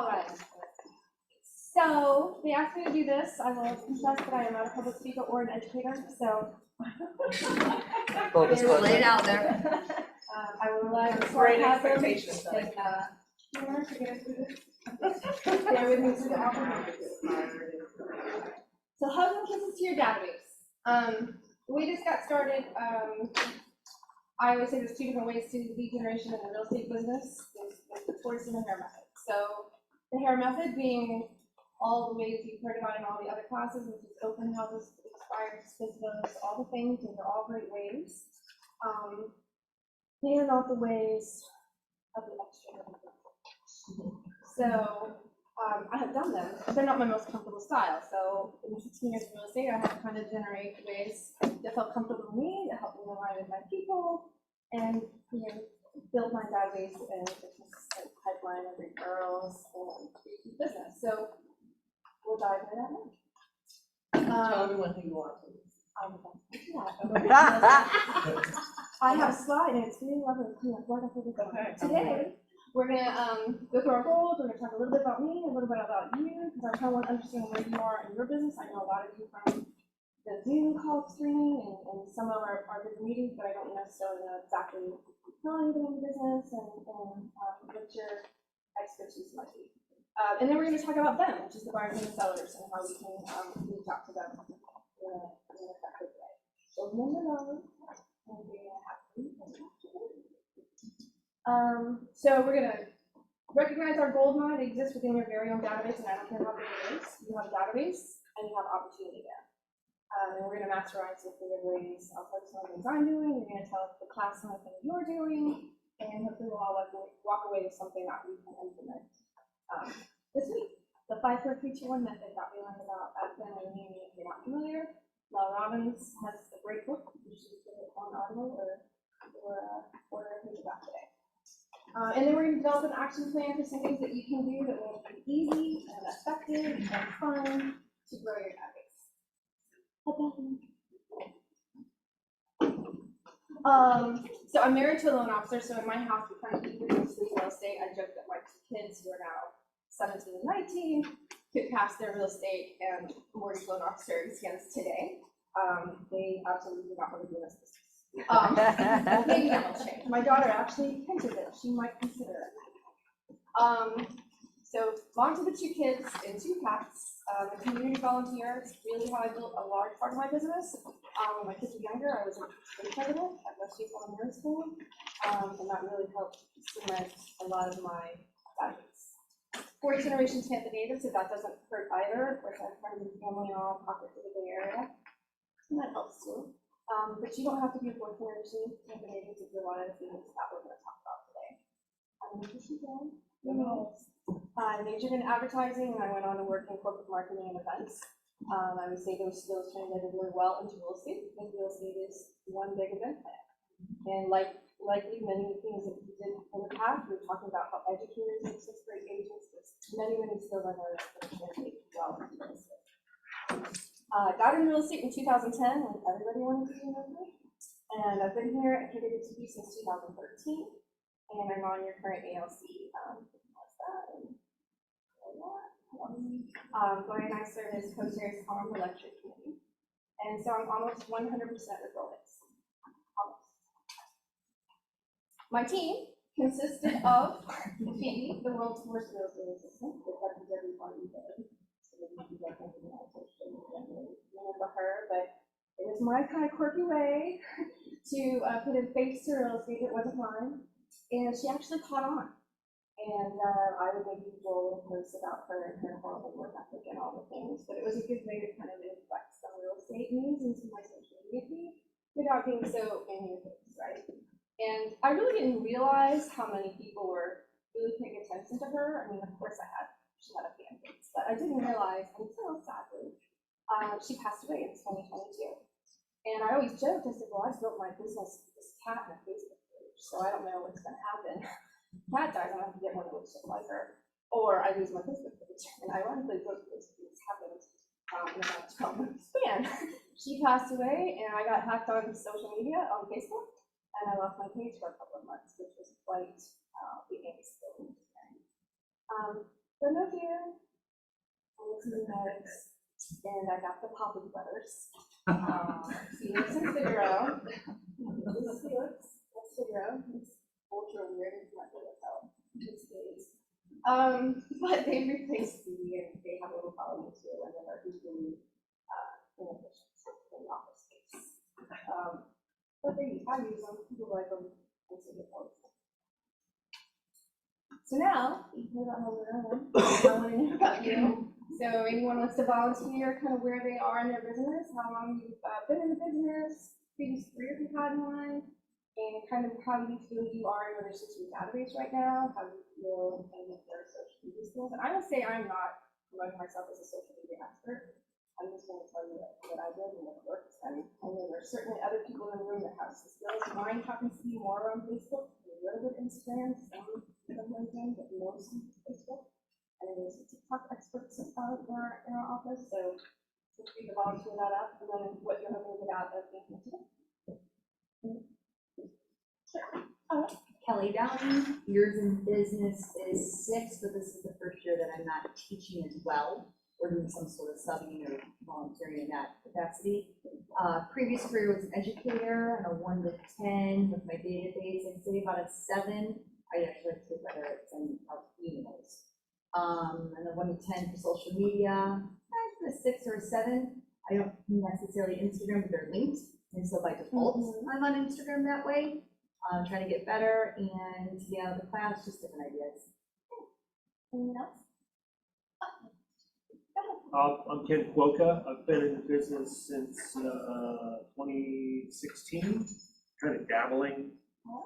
All right. So they asked me to do this. I will confess that I am not a public speaker or an educator, so Lay it out there. I will rely on Great sarcasm expectations. and humor to get us through this. Bear with me through the awkward. So how to access to your database. The way this got started, I always say there's two different ways to lead generation in the real estate business. There's the tortoise and the hare method. So the hare method being all the ways you've heard about in all the other classes, which is open houses, expired, FISBOs, all the things, and they're all great ways. They are not the ways of the extra. So I have done them, but they're not my most comfortable style. So in 16 years of real estate, I had to kind of generate ways that felt comfortable to me, that helped me align with my people, and build my database and pipeline of referrals and repeat business. So we'll dive into that now. Tell everyone who you are, please. I have a slide and it's really lovely. Okay. Today, we're gonna go through our goals. We're gonna talk a little bit about me, a little bit about you, because I kind of want to understand where you are in your business. I know a lot of you from the Zoom call screening and some of our different meetings, but I don't necessarily know exactly how long you've been in the business and what your expertise might be. And then we're going to talk about them, which is the buyers and the sellers, and how we can reach out to them in an effective way. So remember those, and we're going to have so we're going to recognize our gold mine. It exists within your very own database, and I don't care how big it is. You have a database, and you have opportunity there. And we're going to maximize the deliveries. I'll tell you some of the things I'm doing. You're going to tell the class some of the things you're doing, and hopefully we'll all walk away with something that we can implement. This week, the 5, 4, 3, 2, 1 method that we learned about at the meeting. If you're not familiar, Mel Robbins has a great book. You should get it on Audible or think about today. And then we're going to develop an action plan for some things that you can do that will make it easy and effective and fun to grow your database. So I'm married to a loan officer, so in my house we kind of keep it mostly real estate. I joke that my 2 kids, who are now 17 and 19, could pass their real estate and mortgage loan officer exams today. They absolutely do not want to do this business. Maybe that will change. My daughter actually hinted that she might consider it. So mom to the 2 kids and 2 cats. A community volunteer is really how I built a large part of my business. When my kids were younger, I was a state president at the State Volunteer School, and that really helped cement a lot of my values. 4th generation Tampa native, so that doesn't hurt either. Of course, I have friends and family in all pockets of the Bay Area, and that helps too. But you don't have to be a 4th generation Tampa native to do a lot of the things that we're going to talk about today. I majored in advertising, and I went on to work in corporate marketing and events. I would say those skills translated really well into real estate, because real estate is one big event plan. And likely many things that we did in the past, we were talking about how educators and 6th grade agents, there's many skills I learned that translate well into real estate. Got into real estate in 2010 when everybody wanted to be in real estate. And I've been here at KWTB since 2013, and I'm on your current ALC. Gloria and I serve as co-chairs on the lecture committee, and so I'm almost 100% referral based. Almost. My team consisted of Katie, the world's worst real estate assistant, that touches everybody good. So maybe you guys remember her, but it was my kind of quirky way to put a face to real estate that wasn't mine, and she actually caught on. And I would make people posts about her and her horrible work ethic and all the things, but it was a good way to kind of inflect some real estate news into my social media feed without being so in your face, right? And I really didn't realize how many people were really paying attention to her. I mean, of course she had a fan base, but I didn't realize until sadly she passed away in 2022. And I always joked, I said, well, I built my business with this cat and a Facebook page, so I don't know what's going to happen. Cat dies, I have to get one that looks just like her, or I lose my Facebook page. And ironically, both of those things happened in about 12 months span. She passed away, and I got hacked on social media on Facebook, and I lost my page for a couple of months, which was quite the angst. but no fear. I listen to Reynolds, and I got the Poppy Brothers. Felix and Figaro. This is Felix, that's Figaro. It's ultra weird, it's not good as hell. It's days. But they replaced me, and they have a little following too, and they're usually inefficient in the office space. But I use them, people like them, and so they always. So now, you know about how we're on, I want to know about you. So anyone wants to volunteer, kind of where they are in their business, how long you've been in the business, previous career you've had in mind, and kind of how you feel you are in relation to your database right now, how you feel and with your social media skills. And I will say I'm not promoting myself as a social media expert. I'm just going to tell you what I did and what works. And I know there are certainly other people in the room that have some skills. Mine happens to be more on Facebook, a little bit Instagram, some LinkedIn, but mostly Facebook. And there's a TikTok experts in our office, so feel free to volunteer that up, and then what you're hoping to get out of thinking today. Kelly Dowling, years in business is 6, but this is the first year that I'm not teaching as well, or doing some sort of subbing or volunteering in that capacity. Previous career was an educator on a 1 to 10 with my database. I'd say about a 7. I actually have to better at sending out emails. And a 1 to 10 for social media, a 6 or a 7. I don't necessarily Instagram, but they're linked, and so by default, I'm on Instagram that way. Trying to get better and to get out of the class, just different ideas. Anyone else? I'm Ken Kwoka. I've been in the business since 2016, kind of dabbling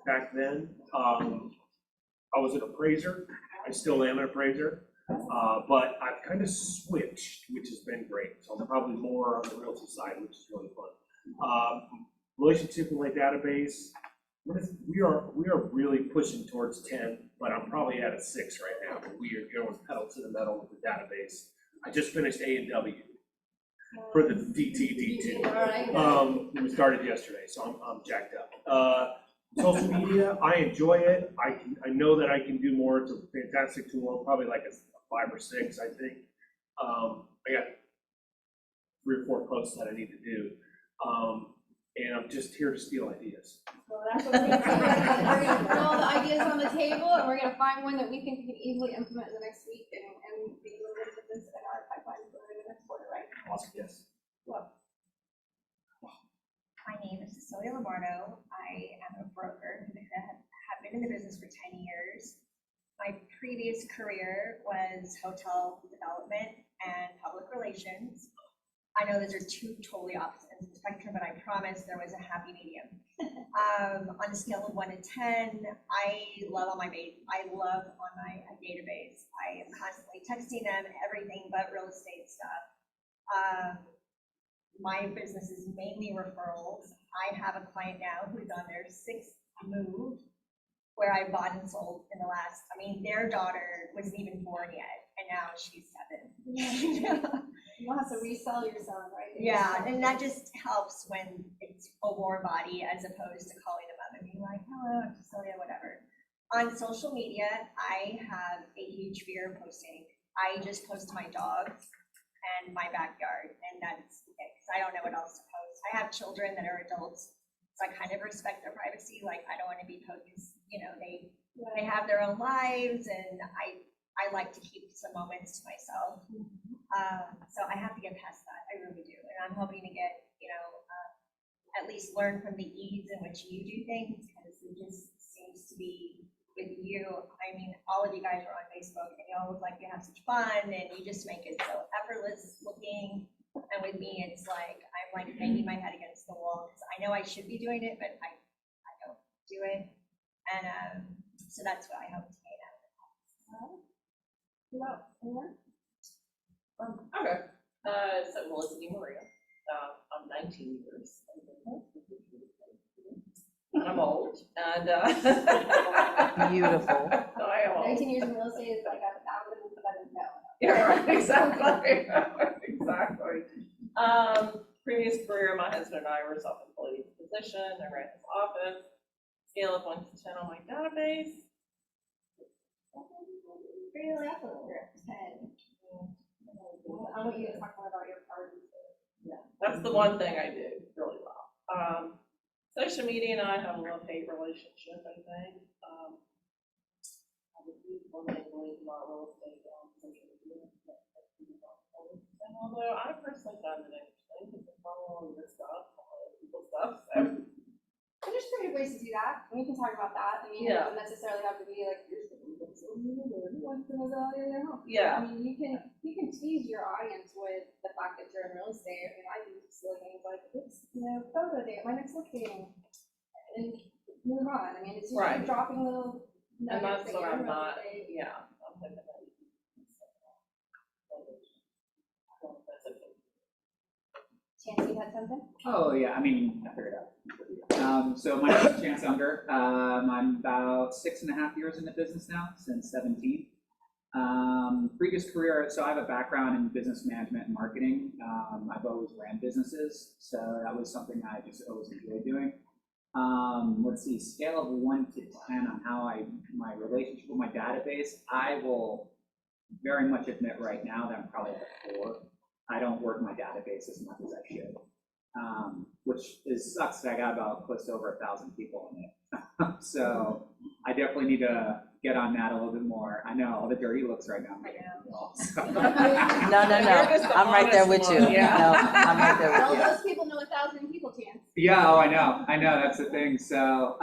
back then. I was an appraiser. I still am an appraiser, but I've kind of switched, which has been great. So I'm probably more on the realty side, which is really fun. Relationship with my database, we are really pushing towards 10, but I'm probably at a 6 right now. But we are going pedal to the metal with the database. I just finished A&W for the DT. All right. We started yesterday, so I'm jacked up. Social media, I enjoy it. I know that I can do more. It's a fantastic tool. I'm probably like a 5 or 6, I think. I got 3 or 4 posts that I need to do. And I'm just here to steal ideas. Well, that's what we're going to do. We're going to put all the ideas on the table, and we're going to find one that we think we can easily implement in the next week and be able to put this in our pipeline for the next quarter, right? Awesome, yes. Well, My name is Cecilia Lombardo. I am a broker who have been in the business for 10 years. My previous career was hotel development and public relations. I know those are 2 totally opposite ends of the spectrum, but I promise there was a happy medium. On a scale of 1 to 10, I love on my database. I am constantly texting them everything but real estate stuff. My business is mainly referrals. I have a client now who's on their 6th move, where I bought and sold in the last, their daughter wasn't even born yet, and now she's 7. you will have to resell your son, right? Yeah, and that just helps when it's a warm body as opposed to calling them up and being like, hello, I'm Cecilia, whatever. On social media, I have a huge fear of posting. I just post my dogs and my backyard, and that's it, because I don't know what else to post. I have children that are adults, so I kind of respect their privacy. Like, I don't want to be posting, they have their own lives, and I like to keep some moments to myself. So I have to get past that, I really do. And I'm hoping to get, at least learn from the ease in which you do things, because it just seems to be with you. All of you guys are on Facebook, and you all look like you have such fun, and you just make it so effortless looking. And with me, it's like, I'm like banging my head against the wall. I know I should be doing it, but I don't do it. And so that's what I hope to gain out of it. Anyone? Okay. So Melissa DeMaria. I'm 19 years. I'm old, and Beautiful. I am old. 19 years in real estate is like 1,000 no. Yeah, right, exactly. Exactly. Previous career, my husband and I were self-employed position. I ran his office. Scale of 1 to 10 on my database. pretty level, and I want you to talk more about your parties. That's the one thing I do really well. Social media and I have a love-hate relationship, I think. I would be one thing believe about real estate on social media. And although I personally find it interesting because I follow all of this stuff, all other people's stuff, so. And there's creative ways to do that, and we can talk about that. I mean, it doesn't necessarily have to be like, here's the thing that's so new, who wants to know about it in their home? Yeah. I mean, you can tease your audience with the fact that you're in real estate. I mean, I do silly things like, it's, photo day at my next listing, and move on. I mean, it's just Right. dropping little And nuggets that's that what you're in I'm real not, estate. yeah, I'm thinking that. That's okay. Chance, you had something? Oh, yeah, I mean, I figured it out. So my name is Chance Unger. I'm about 6.5 years in the business now, since 17. Previous career, so I have a background in business management and marketing. I've always ran businesses, so that was something I just always enjoyed doing. Let's see, scale of 1 to 10 on how my relationship with my database, I will very much admit right now that I'm probably at a 4. I don't work my database as much as I should, which sucks. I got about close to over 1,000 people in it. So I definitely need to get on that a little bit more. I know all the dirty looks right now. No, I'm right there with you. Yeah. No, I'm right there All with you. those people know 1,000 people, Chance. Yeah, oh, I know, that's the thing. So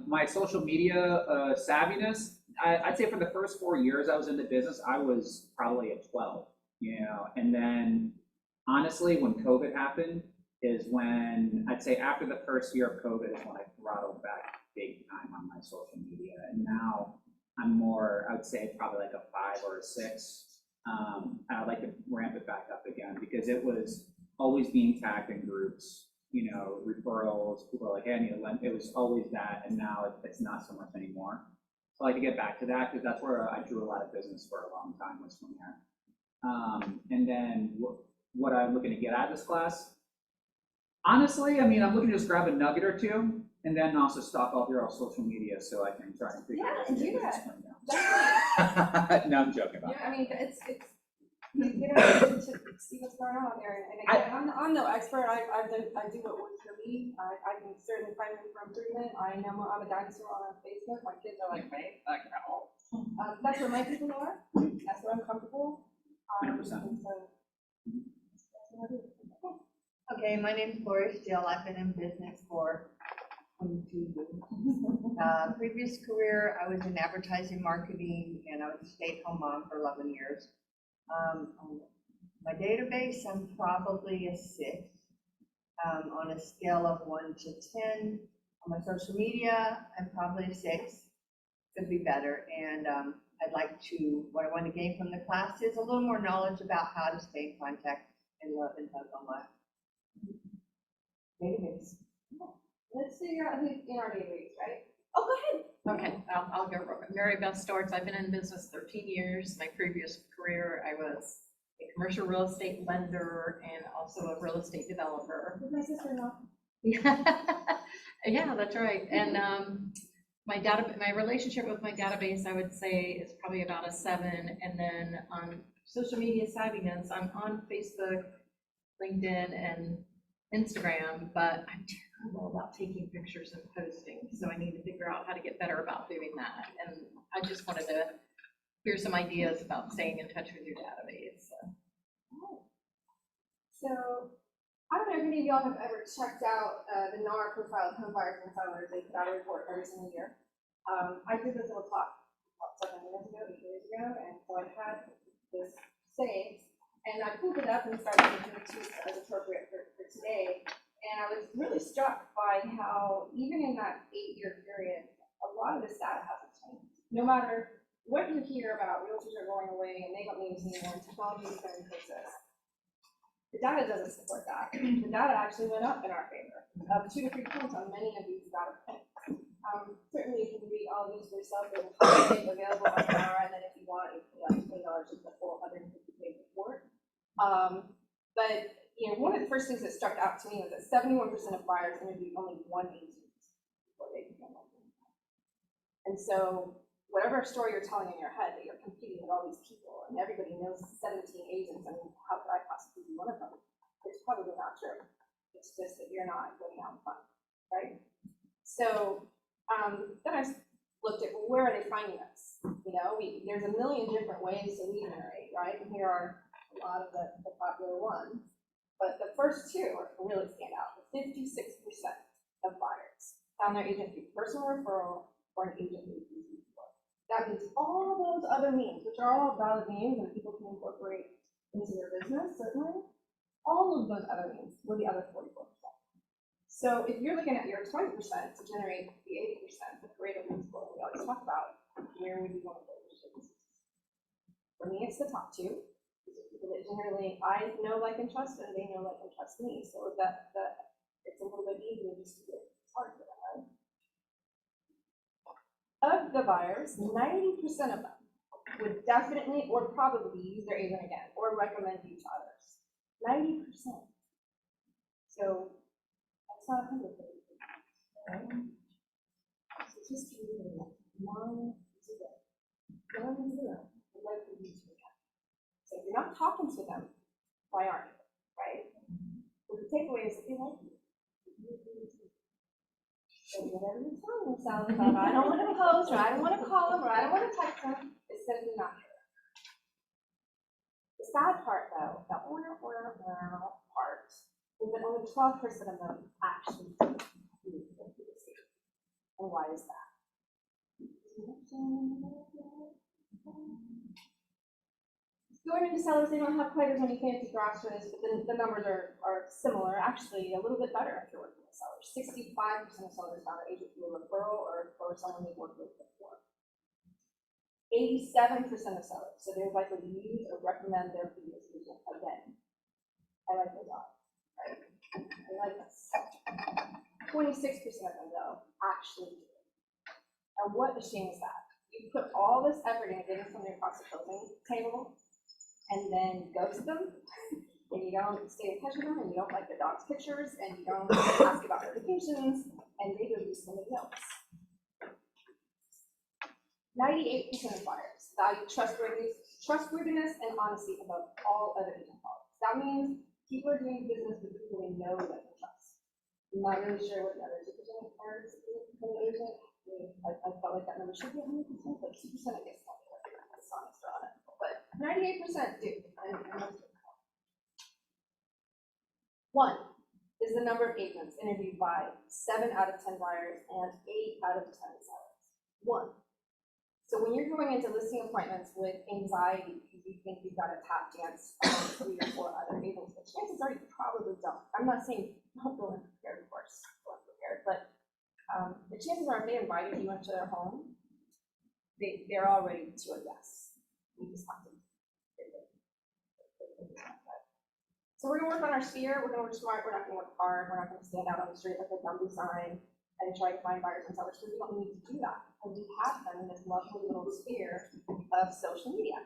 my social media savviness, I'd say for the first 4 years I was in the business, I was probably at 12, and then honestly, when COVID happened is when, I'd say after the first year of COVID is when I throttled back big time on my social media. And now I'm more, I would say probably like a 5 or a 6. I'd like to ramp it back up again because it was always being tagged in groups, referrals, people are like, hey, I need to lend. It was always that, and now it's not so much anymore. So I like to get back to that because that's where I drew a lot of business for a long time, was from there. And then what I'm looking to get out of this class, honestly, I mean, I'm looking to just grab a nugget or two and then also stock all your social media so I can try and figure out Yeah, and do business that. from now. Definitely. No, I'm joking about Yeah, I mean, it's you know, to see what's going on out there. And again, I'm no expert. I do what works for me. I can certainly find room for improvement. I know I'm a dinosaur on Facebook. My kids are like, wait, I can help. That's where my people are. That's where I'm comfortable. 100%. And so, that's what I do. Okay, my name's Gloria Steele. I've been in business for 22 years. Previous career, I was in advertising marketing, and I was a stay-at-home mom for 11 years. My database, I'm probably a 6. On a scale of 1 to 10. On my social media, I'm probably a 6. Could be better. And I'd like to, what I want to gain from the class is a little more knowledge about how to stay in contact and love and hug on my database. Let's figure out who's in our database, right? Oh, go ahead. Okay, I'll go real quick. Mary Beth Storts, I've been in business 13 years. My previous career, I was a commercial real estate lender and also a real estate developer. With my sister-in-law. Yeah, that's right. And my relationship with my database, I would say, is probably about a 7. And then on social media savviness, I'm on Facebook, LinkedIn, and Instagram, but I'm terrible about taking pictures and posting. So I need to figure out how to get better about doing that. And I just wanted to hear some ideas about staying in touch with your database. So, I don't know if any of y'all have ever checked out the NAR profile of home buyers and sellers. They put out a report every single year. I did this little talk about 7 years ago, 8 years ago, and so I had this saved, and I pulled it up and started making the tweaks as appropriate for today. And I was really struck by how, even in that 8-year period, a lot of this data hasn't changed. No matter what you hear about, realtors are going away and they don't need us anymore, and technology is going to replace us. The data doesn't support that. The data actually went up in our favor, up 2 to 3 points on many of these data points. Certainly you can read all of these yourself. There's a copy available on NAR, and then if you want, you can $20 just the full 150-page report. But one of the first things that struck out to me was that 71% of buyers interviewed only one agent before they became one. And so, whatever story you're telling in your head, that you're competing with all these people, and everybody knows 17 agents, and how could I possibly be one of them? It's probably not true. It's just that you're not going out front, right? So, then I looked at, well, where are they finding us? You know, there's a million different ways to lead generate, right? And here are a lot of the popular ones. But the first two are really stand out. 56% of buyers found their agent through personal referral or an agent who used it before. That means all those other means, which are all valid means and people can incorporate into their business, certainly, all of those other means were the other 44%. So if you're looking at your 20% to generate the 80%, the Pareto principle that we always talk about, where would you want to go? For me, it's the top two. These are people that generally I know, like, and trust, and they know, like, and trust me. So that it's a little bit easier just to get started, right? Of the buyers, 90% of them would definitely or probably use their agent again or recommend you to others. 90%. So that's not 100%. Right? So just really 1-0. 1-0. So if you're not talking to them, why aren't you? Right? So the takeaway is that they like you. So whatever you're telling yourself about, I don't want to post, or I don't want to call them, or I don't want to text them, it's simply not true. The sad part, though, that part, is that only 12% of them actually do this. And why is that? Going into sellers, they don't have quite as many fancy graphs, but the numbers are similar, actually a little bit better if you're working with sellers. 65% of sellers found their agent through a referral or someone they've worked with before. 87% of sellers, so they're likely to use or recommend their previous agent again. I like those odds, right? I like this. 26% of them, though, actually do. And what a shame is that? You put all this effort into getting somebody across the closing table, and then go to them, and you don't stay in touch with them, and you don't like the dog's pictures, and you don't ask about notifications, and they go use somebody else. 98% of buyers value trustworthiness and honesty above all other agent qualities. That means people are doing business with people they know that they trust. I'm not really sure what the other 2% are as an agent. I felt like that number should be 100%, but 2% I guess that's honest on it. But 98% do. One is the number of agents interviewed by 7 out of 10 buyers and 8 out of 10 sellers. 1. So when you're going into listing appointments with anxiety because you think you've got a tap dance among 3 or 4 other agents, the chances are you probably don't. I'm not saying don't go in prepared, of course, go in prepared, but the chances are if they invited you into their home, they're all ready to a yes. You just have to. So we're gonna work on our sphere, we're gonna work smart, we're not gonna work hard, we're not gonna stand out on the street like a bamboo sign and try to find buyers and sellers, because we don't need to do that. And we have them in this lovely little sphere of social media.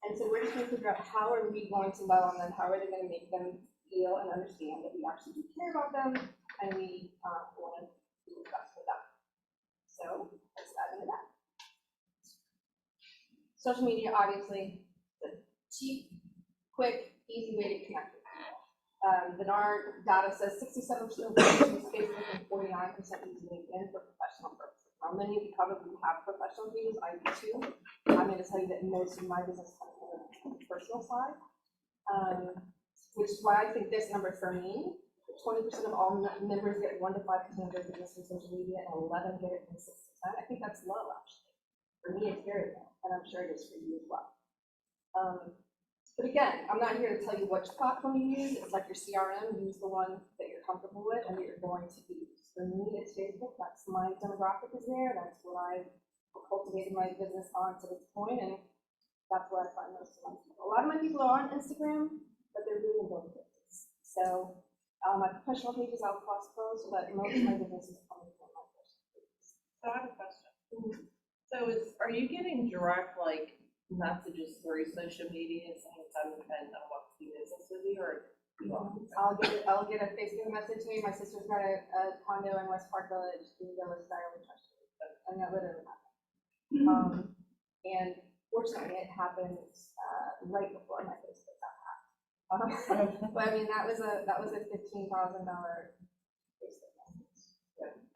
And so we're just gonna figure out how are we going to love on them, how are they gonna make them feel and understand that we actually do care about them and we want to do the best for them. So let's dive into that. Social media, obviously, the cheap, quick, easy way to connect with people. The NAR data says 67% of people use Facebook and 49% use LinkedIn for professional purposes. Now, many of you probably have professional views, I do too. I'm going to tell you that most of my business comes from the personal side, which is why I think this number for me, 20% of all members get 1 to 5% of their business from social media, and 11 get it from 6%. I think that's low, actually. For me, it's very low, and I'm sure it is for you as well. But again, I'm not here to tell you which platform you use. It's like your CRM. Use the one that you're comfortable with and that you're going to use. For me, it's Facebook. That's my demographic is there. That's what I've cultivated my business on to this point, and that's where I find most of my people. A lot of my people are on Instagram, but they're really in both places. So my professional pages I'll cross-post, but most of my business is coming from my personal pages. So I have a question. So are you getting direct, like, messages through social media saying I'm dependent on what to do business with you, or I'll get a Facebook message to me. My sister's got a condo in West Park Village. Can you go list I only trust you? And that literally happens. And fortunately, it happened, right before my Facebook got hacked. But I mean, that was a $15,000 Facebook message.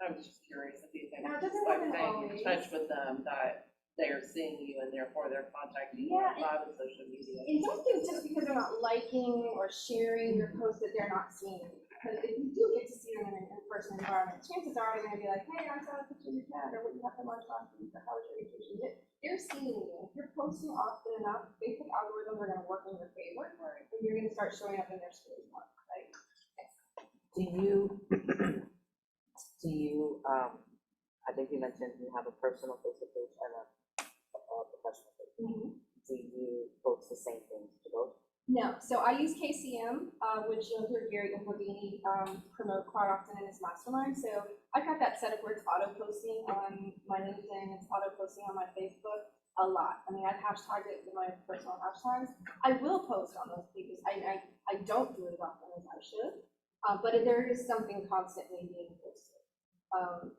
I was just curious if you think, No, it doesn't like, happen staying in always. touch with them, that they're seeing you and therefore they're contacting you Yeah, live on social media. And don't think just because they're not liking or sharing your post that they're not seeing you. Because if you do get to see them in an in-person environment, chances are they're gonna be like, hey, I saw a picture of your cat, or what you have for lunch last week, or how was your vacation? They're seeing you. If you're posting often enough, Facebook algorithms are gonna work in your favor, and you're gonna start showing up in their stories more, right? Do you, I think you mentioned you have a personal Facebook page and a professional page. Do you post the same things to both? No, so I use KCM, which you'll hear Gary Ugolini promote quite often in his mastermind. So I've got that set up where it's auto posting on my LinkedIn, it's auto posting on my Facebook a lot. I mean, I've hashtagged it with my personal hashtags. I will post on those pages. I don't do it as often as I should, but there is something constantly being posted.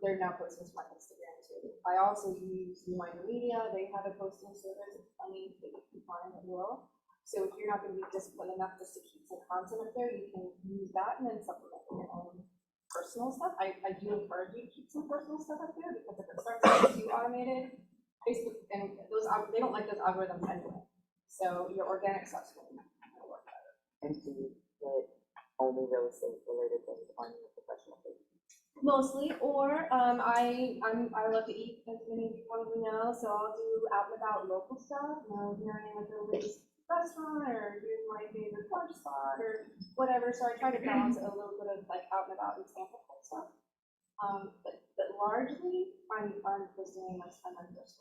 They're now posting to my Instagram too. I also use Reminder Media. They have a posting service. It's funny if you can find it will. So if you're not going to be disciplined enough just to keep some content up there, you can use that and then supplement with your own personal stuff. I do encourage you to keep some personal stuff up there because if it starts to get too automated, Facebook and they don't like those algorithms anyway. So your organic stuff's going to work better. And do you put only real estate related things on your professional page? Mostly, or I love to eat, as many of you probably know, so I'll do out and about local stuff. You know, here I am at the latest restaurant, or here's my favorite lunch spot, or whatever. So I try to balance a little bit of like out and about and sample type stuff. But largely, I'm posting my personal page.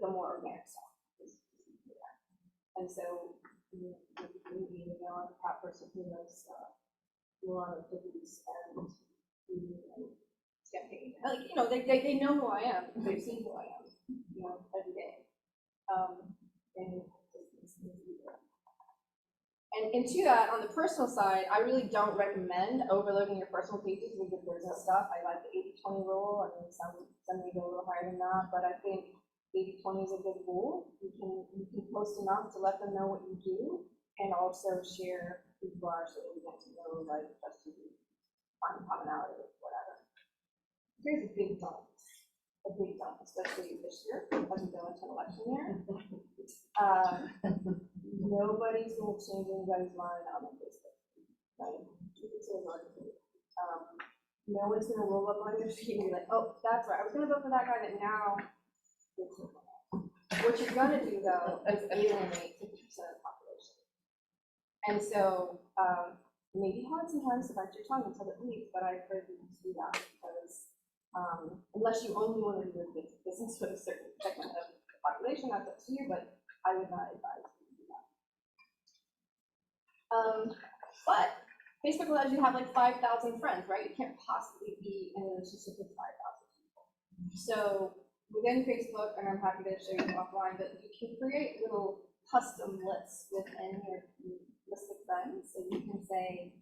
The more organic stuff is there. And so maybe you know, I'm a cat person who knows a lot of cookies and food and champagne. Like, you know, they know who I am because they've seen who I am, you know, every day. And to that, on the personal side, I really don't recommend overloading your personal pages with your business stuff. I like the 80-20 rule. I mean, some may go a little higher than that, but I think 80-20 is a good rule. You can post enough to let them know what you do, and also share who you are so that we get to know, like, just to find commonality or whatever. Here's a big dump, especially this year as we go into an election year. Nobody's going to change anybody's mind on the Facebook, right? No one's going to roll up on your feet and be like, oh, that's right, I was going to vote for that guy, but now. What you're going to do, though, is alienate 50% of the population. And so, maybe hard sometimes to bite your tongue until it leaves, but I encourage you to do that because unless you only want to do business with a certain segment of the population, that's up to you, but I would not advise you to do that. But Facebook allows you to have like 5,000 friends, right? You can't possibly be in a relationship with 5,000 people. So within Facebook, and I'm happy to show you offline, but you can create little custom lists within your list of friends. So you can say,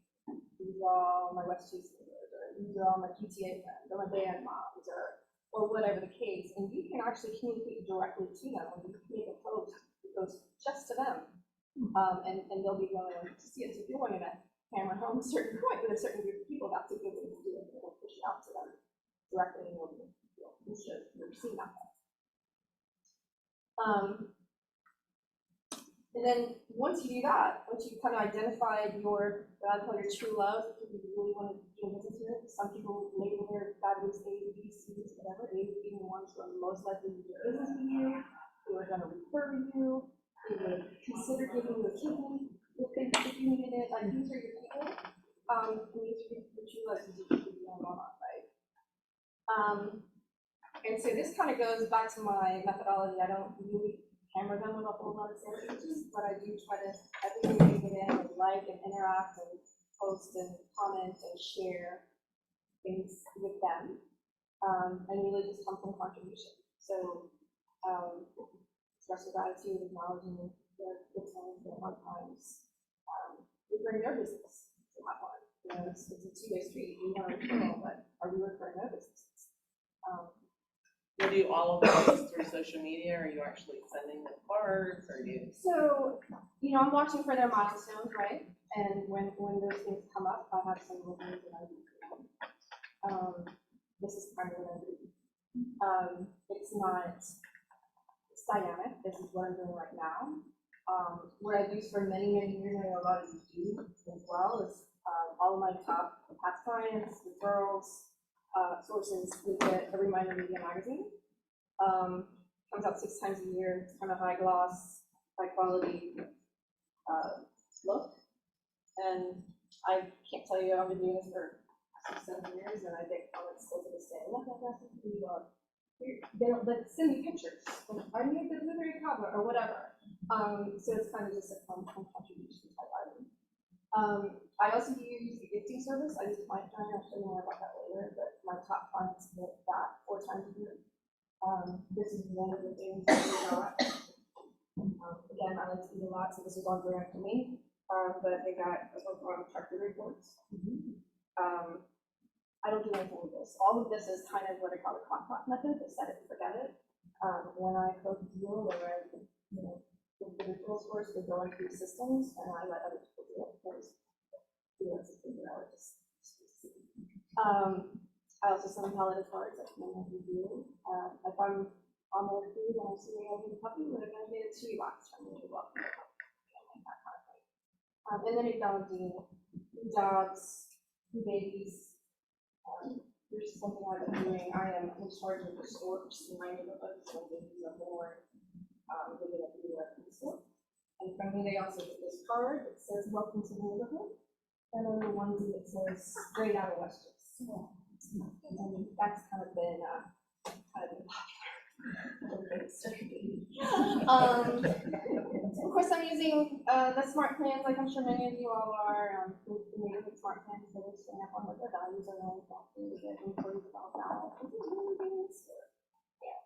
these are all my West Chase neighbors, or these are all my PTA friends, or my band moms, or whatever the case. And you can actually communicate directly to them when you create a post that goes just to them. And they'll be willing to see it. So if you're wanting to hammer home a certain point with a certain group of people, that's a good way to do it. It'll push it out to them directly, and you should see that. And then once you do that, once you kind of identified your, what I call your true love, people you really want to do business with, some people label their fabulous A's, B's, C's, whatever, A's being the ones who are most likely to do business with you, who are going to refer you, who would consider giving you a kidney if you needed it. Like, these are your people, and these are your true love, you don't want, right? And so this kind of goes back to my methodology. I don't really hammer them with a whole lot of sales pitches, but I do try to, everything they get in, and like and interact and post and comment and share things with them, and really just come from contribution. So express your gratitude, acknowledging their good times, their hard times, referring their business to have one. You know, it's a two-way street. You want to referral, but are we referring their businesses? You do all of those through social media, or are you actually sending them cards, or you? So, I'm watching for their milestones, right? And when those things come up, I have some little things that I do for them. This is kind of what I do. It's dynamic. This is what I'm doing right now. What I've used for many, many years, and a lot of you do as well, is all of my top past clients, referrals, sources, we get a Reminder Media magazine. Comes out 6 times a year. It's kind of high gloss, high quality look. And I can't tell you, I've been doing this for 6, 7 years, and I get comments still to this day. Look at that, they don't like send me pictures. I need the delivery cover or whatever. So it's kind of just a fun contribution type item. I also use the gifting service. I use Client Finder. I'll show you more about that later, but my top clients get that 4 times a year. This is one of the things that we got. Again, I like to eat a lot, so this is on brand for me. But they got a book on tractor reports. I don't do anything with this. All of this is kind of what I call the clock method, the set it and forget it. When I close a deal or I, with the referral source, they go into the systems and I let other people do it because I also send holiday cards that many of you do. If I'm on their food and I'm sitting over the puppy, we're going to get a chewy box from me. Welcome to the puppy, that kind of thing. And then acknowledging new dogs, new babies. Here's something I've been doing. I am in charge of the stores in my neighborhood, so babies are born. They get a free store. And from me, they also get this card that says "Welcome to the neighborhood," and then the onesie that says "Straight out of Westchester." And that's kind of been of course, I'm using the smart plans, like I'm sure many of you all are. Neighborhood smart plans, so they're staying up on what their values are, and we get inquiries about that. Yeah.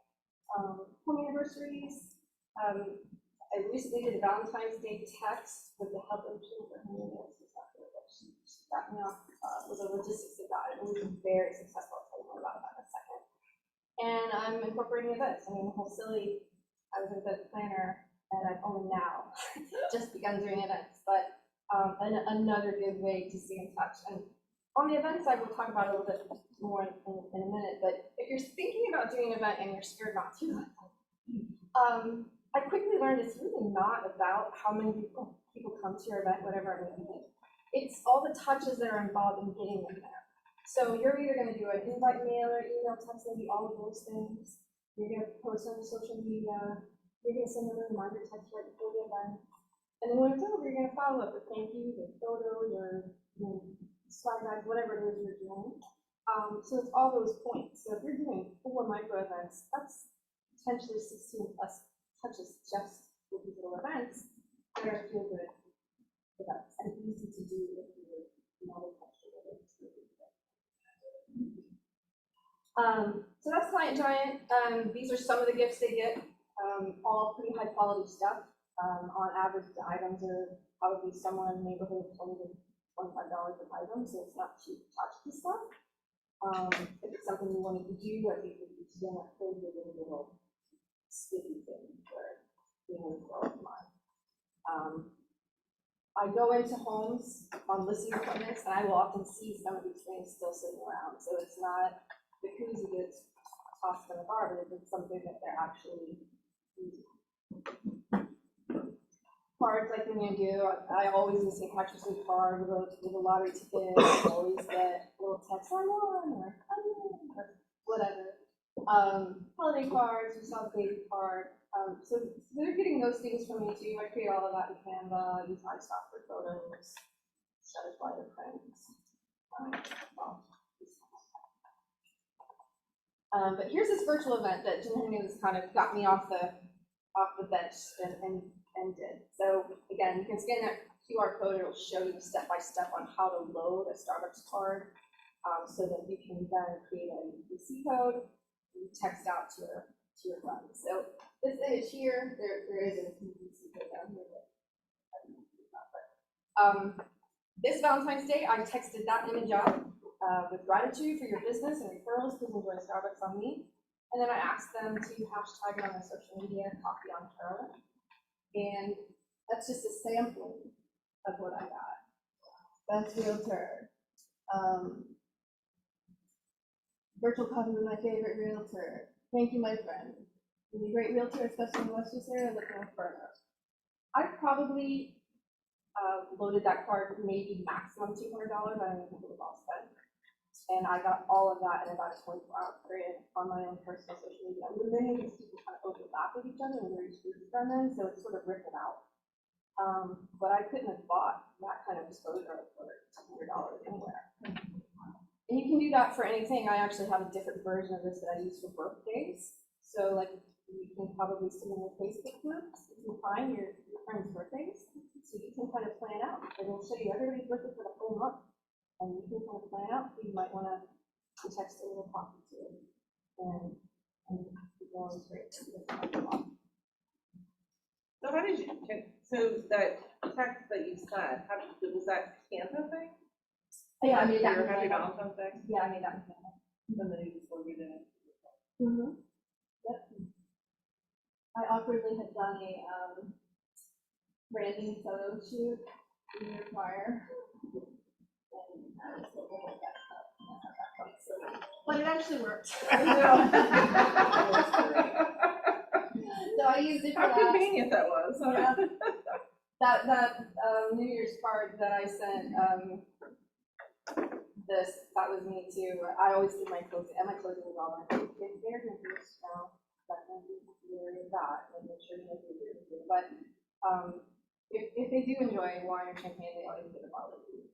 Home anniversaries. I recently did a Valentine's Day text with the help of Jennifer Reynolds. She got me off with the logistics of that. It was very successful. I'll tell you more about that in a second. And I'm incorporating events. I mean, the whole silly, I was an event planner, and I've only now just begun doing events, but another good way to stay in touch. And on the event side, we'll talk about it a little bit more in a minute, but if you're thinking about doing an event and you're scared not to, I quickly learned it's really not about how many people come to your event, whatever it may be. It's all the touches that are involved in getting them there. So you're either going to do an invite mailer, email, text, maybe all of those things. You're going to post on social media. You're going to send them a reminder text right before the event. And then when it's over, you're going to follow up with thank you, your photo, your slide bags, whatever it is you're doing. So it's all those points. So if you're doing 4 micro events, that's potentially 16 plus touches just with these little events that are feel good events and easy to do if you're not a culture with it. So that's Client Giant. These are some of the gifts they get, all pretty high quality stuff. On average, the items are probably somewhere in the neighborhood of $20 to $25 an item, so it's not cheap tchotchke stuff. If it's something you wanted to do, I think we could do that for a little sticky thing for being a of mine. I go into homes on listing appointments, and I will often see some of these things still sitting around. So it's not the koozie that's tossed in the garbage, it's something that they're actually using. Cards, like when you do, I always use St. Patrick's Day card with a lottery ticket. I always get a little text, I won, or whatever. Holiday cards, we saw the baby card. So they're getting those things from me too. I create all of that in Canva, use iStock for photos, Shutterfly for prints. But here's this virtual event that Jim Henry kind of got me off the bench and did. So again, you can scan that QR code. It'll show you step by step on how to load a Starbucks card, so that you can then create a UPC code and text out to your friends. So this image here, there is a UPC code down here. This Valentine's Day, I texted that image out with gratitude for your business and referrals. Please enjoy Starbucks on me. And then I asked them to hashtag it on their social media, copy on Carolyn. And that's just a sampling of what I got. Best realtor. Virtual coffee with my favorite realtor. Thank you, my friend. You're a great realtor, especially in Westchester area, looking for us. I probably loaded that card maybe maximum $200. I don't even think it was all spent. And I got all of that in about a 24-hour period on my own personal social media. And many of these people kind of overlap with each other and they're each from them, so it's sort of rippled out. But I couldn't have bought that kind of exposure for $200 anywhere. And you can do that for anything. I actually have a different version of this that I use for birthdays. So like you can probably see in your Facebook groups, you can find your friends' birthdays. So you can kind of plan out. It'll show you everybody's birthday for the whole month. And you can kind of plan out who you might want to text a little copy to. And go on straight to the top. So how did you, so that text that you sent, was that Canva thing? Yeah, I made that. Your Happy Valentine's Day? Yeah, I made that. And then you just forwarded it. Yep. I awkwardly had done a branding photo shoot in your choir. And I was looking at that. But it actually worked. So I used it for How that. convenient that was. Yeah. That New Year's card that I sent, that was me too. I always do my closing, and my closing is all like, if they're going to do now, that can be that, and make sure you know who you're doing. But if they do enjoy wine or champagne, they always get a bottle of food.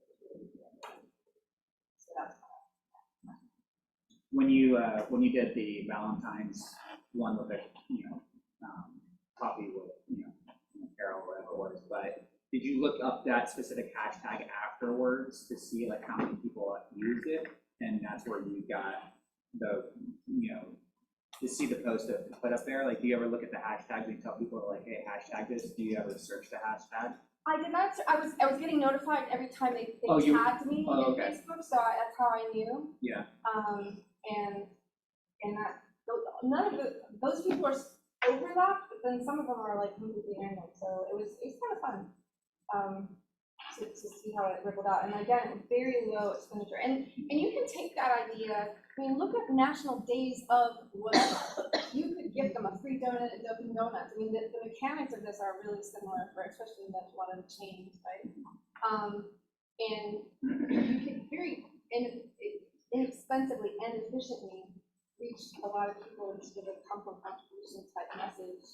So that's fine. When you did the Valentine's one with the, coffee with, Carol or whatever it was, but did you look up that specific hashtag afterwards to see like how many people used it? And that's where you got the, to see the post to put up there? Like, do you ever look at the hashtags and tell people like, hey, hashtag this? Do you ever search the hashtag? I did not. I was getting notified every time they Oh, you- tagged me oh, in okay. Facebook, so that's how I knew. Yeah. And that none of those people are overlapped, but then some of them are like completely random. So it was kind of fun to see how it rippled out. And again, very low expenditure. And you can take that idea. I mean, look at National Days of whatever. You could give them a free donut at Dunkin' Donuts. I mean, the mechanics of this are really similar, for especially the one of the chains, right? And you can very inexpensively and efficiently reach a lot of people and sort of come from contribution type message.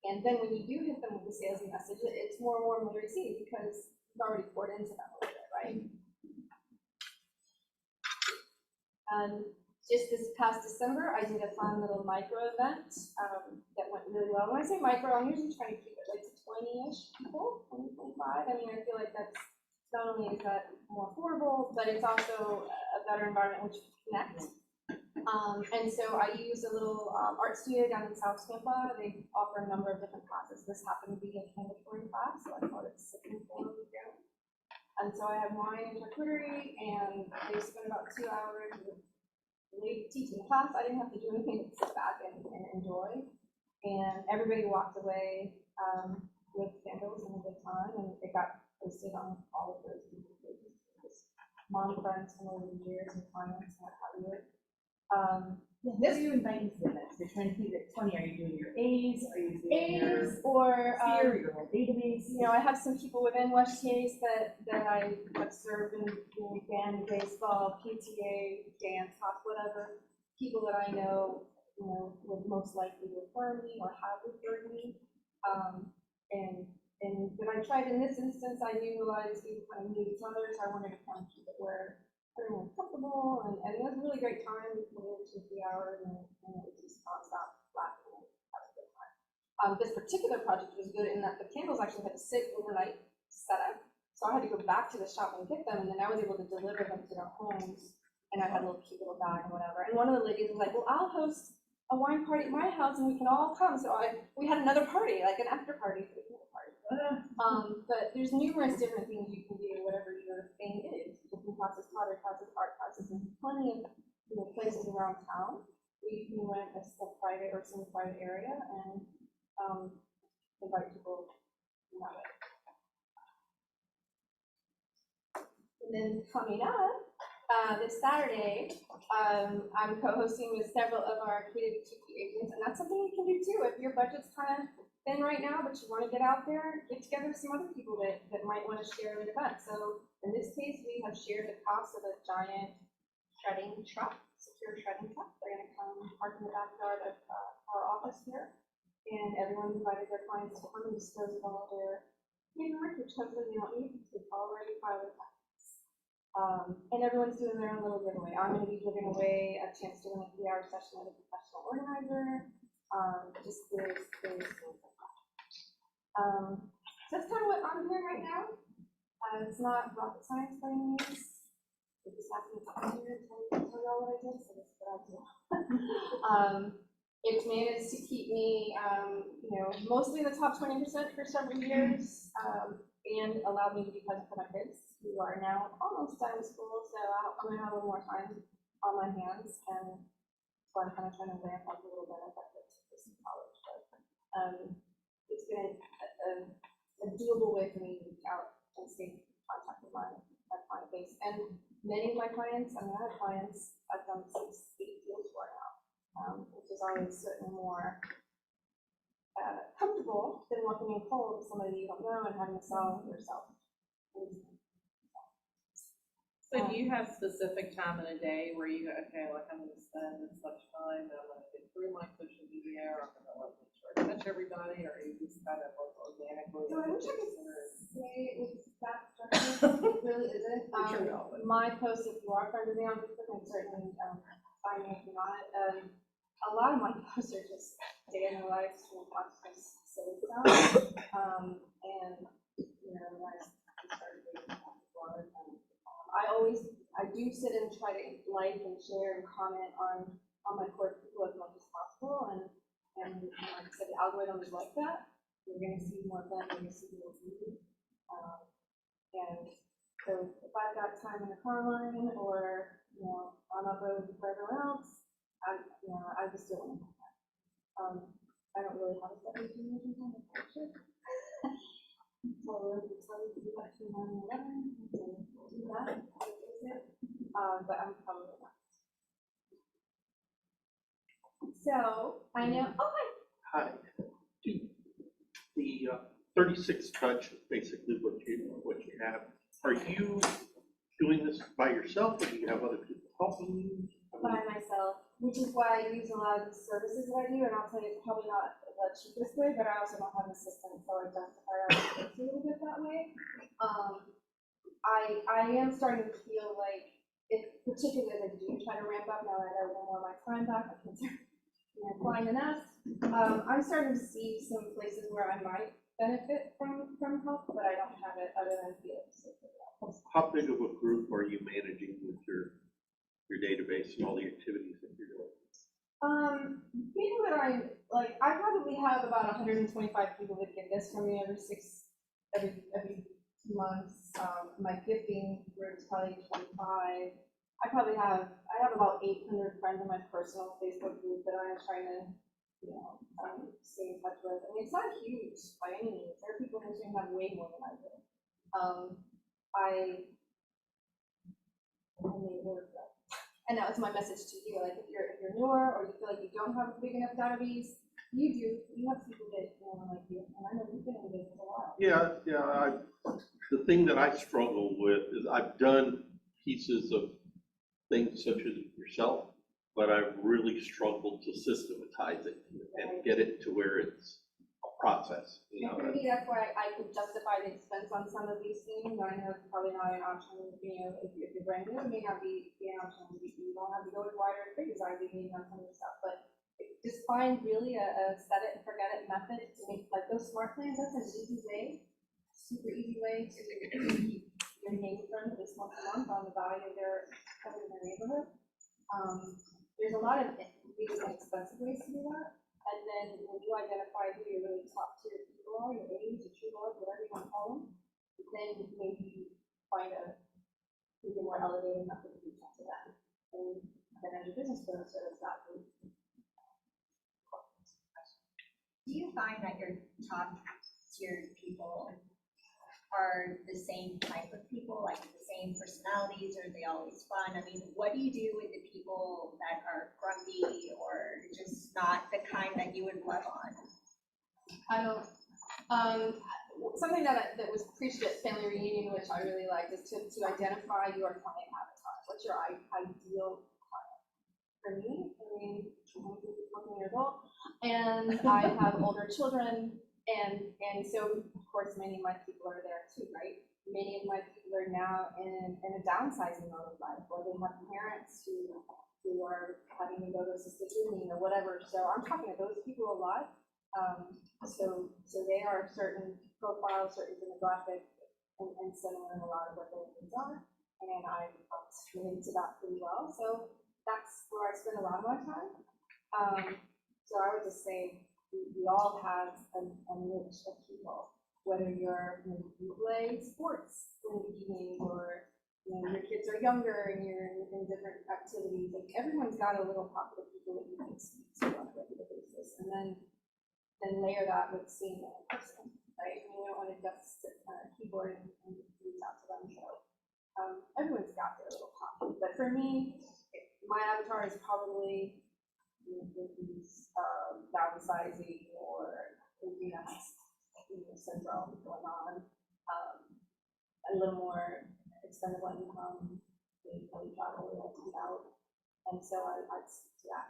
And then when you do hit them with the salesy message, it's more warmly received because you've already poured into them a little bit, right? And just this past December, I did a fun little micro event that went really well. When I say micro, I'm usually trying to keep it like to 20-ish people, 20, 25. I mean, I feel like that's not only is that more affordable, but it's also a better environment in which you connect. And so I used a little art studio down in South Tampa. They offer a number of different classes. This happened to be a mandatory class, so I called it Sipping Form. And so I had wine and charcuterie, and they spent about 2 hours with the lady teaching the class. I didn't have to do anything but sit back and enjoy. And everybody walked away with candles and a good time, and it got posted on all of those people's pages. Mom friends from over the years and clients and what have you. What are you inviting to the events? You're trying to keep it 20. Are you doing your A's? Are you doing your A's or sphere, your whole database? you know, I have some people within West Chase that I have served in band, baseball, PTA, dance, hop, whatever. People that I know, would most likely refer me or have referred me. And when I tried in this instance, I knew a lot of these people kind of knew each other, so I wanted to kind of keep it where everyone's comfortable, and it was a really great time. We were 2-3 hours, and it was just nonstop laughing and having a good time. This particular project was good in that the candles actually had to sit overnight set up, so I had to go back to the shop and get them, and then I was able to deliver them to their homes, and I had a little cute little bag and whatever. And one of the ladies was like, "Well, I'll host a wine party at my house, and we can all come." So we had another party, like an after party for the candle party. But there's numerous different things you can do, whatever your thing is. Different classes, pottery classes, art classes, and plenty of places around town we can rent a private or semi-private area and, invite people in that way. And then coming up, this Saturday, I'm co-hosting with several of our creative TP agents, and that's something you can do too. If your budget's kind of thin right now, but you want to get out there, get together with some other people that might want to share an event. So in this case, we have shared the cost of a giant shredding truck, secure shredding truck. They're going to come park in the backyard of our office here, and everyone invited their clients to come and dispose of all their paperwork, which hopefully they don't need because they've already filed their taxes. And everyone's doing their own little giveaway. I'm going to be giving away a chance to win a 3-hour session with a professional organizer. Just there's things like that. So that's kind of what I'm doing right now. It's not rocket science by any means. It just happened to come here and tell you all what I did, so that's what I do. It's managed to keep me, mostly in the top 20% for several years, and allowed me to be present for my kids, who are now almost done with school, so I'm gonna have a little more time on my hands, and so I'm kind of trying to ramp up a little bit as I get to this college, but it's been a doable way for me to reach out and stay in contact with my client base, and many of my clients, I have clients I've done 6-8 deals for now, which is always certainly more comfortable than walking in cold with somebody you don't know and having to sell yourself. So do you have specific time in a day where you go, okay, like I'm gonna spend this much time and I'm gonna get through my social media, or I'm gonna like make sure I touch everybody, or are you just kind of like organically? So I wish I could say it was that structured, it really isn't. Sure y'all would. My posts, if you are friends with me on Facebook, and certainly find me if you're not, a lot of my posts are just day in the life, just silly stuff. And, when I started doing that before, I do sit and try to like and share and comment on my core people as much as possible, and like I said, the algorithm is like that. You're gonna see more of that, you're gonna see more of me. And so if I've got time in the car line, or, on the road for everyone else, I just do it. I don't really have a set routine on the picture. So we'll tell you to do that between 9 and 11, and do that, but I'm probably not. So, I know, Hi. The 36 touch is basically what you have. Are you doing this by yourself, or do you have other people helping you? by myself, which is why I use a lot of the services that I do, and I'll tell you, it's probably not the cheapest way, but I also don't have an assistant, so I justify it a little bit that way. I am starting to feel like, particularly as I do try to ramp up now that I have a little more of my time back, my kids are flying the nest. I'm starting to see some places where I might benefit from help, but I don't have it other than Felix. How big of a group are you managing with your database and all the activities that you're doing? People that I probably have about 125 people that get this from me every 2 months. My gifting group is probably 25. I have about 800 friends in my personal Facebook group that I'm trying to, stay in touch with. I mean, it's not huge by any means. There are people who have way more than I do. And that was my message to you. Like, if you're newer, or you feel like you don't have a big enough database, you have people that like you, and I know you've been in business a while. Yeah. The thing that I struggle with is I've done pieces of things such as yourself, but I've really struggled to systematize it and get it to where it's a process. And for me, that's why I could justify the expense on some of these things. I know it's probably not an option, if you're brand new, it may not be an option. You don't have to go as wide or as big as I do on some of the stuff, but just find really a set it and forget it method to make, like, those smart plans. That's an easy way, super easy way to keep your name friends at least once a month on the value of their neighborhood. There's a lot of really inexpensive ways to do that. And then when you identify who your really top tier people are, your A's, your true lords, whatever you want to call them, then maybe find a more elevated method to reach out to them. And then as your business grows, so it's not you find that your top tier people are the same type of people, like the same personalities, or are they always fun? I mean, what do you do with the people that are grumpy or just not the kind that you would love on? I don't, something that was preached at family reunion, which I really liked, is to identify your client avatar. What's your ideal client? For me, I mean, I'm 20 years old, and I have older children, and so, of course, many of my people are there too, right? Many of my people are now in a downsizing mode of life, or they have parents who are having to go to assisted living or whatever. So I'm talking to those people a lot. So they are certain profiles, certain demographic, and similar in a lot of what their needs are. And I'm related to that pretty well. So that's where I spend a lot of my time. So I would just say we all have a niche of people, whether you play sports in the evening, or your kids are younger and you're in different activities. Like, everyone's got a little pocket of people that you can speak to on a regular basis, and then layer that with seeing them in person, right? I mean, we don't want to just sit on a keyboard and reach out to them. So everyone's got their little pocket. But for me, my avatar is probably these downsizing or syndrome going on, a little more expendable income, they travel, they like to eat out, and so I'd stick to that.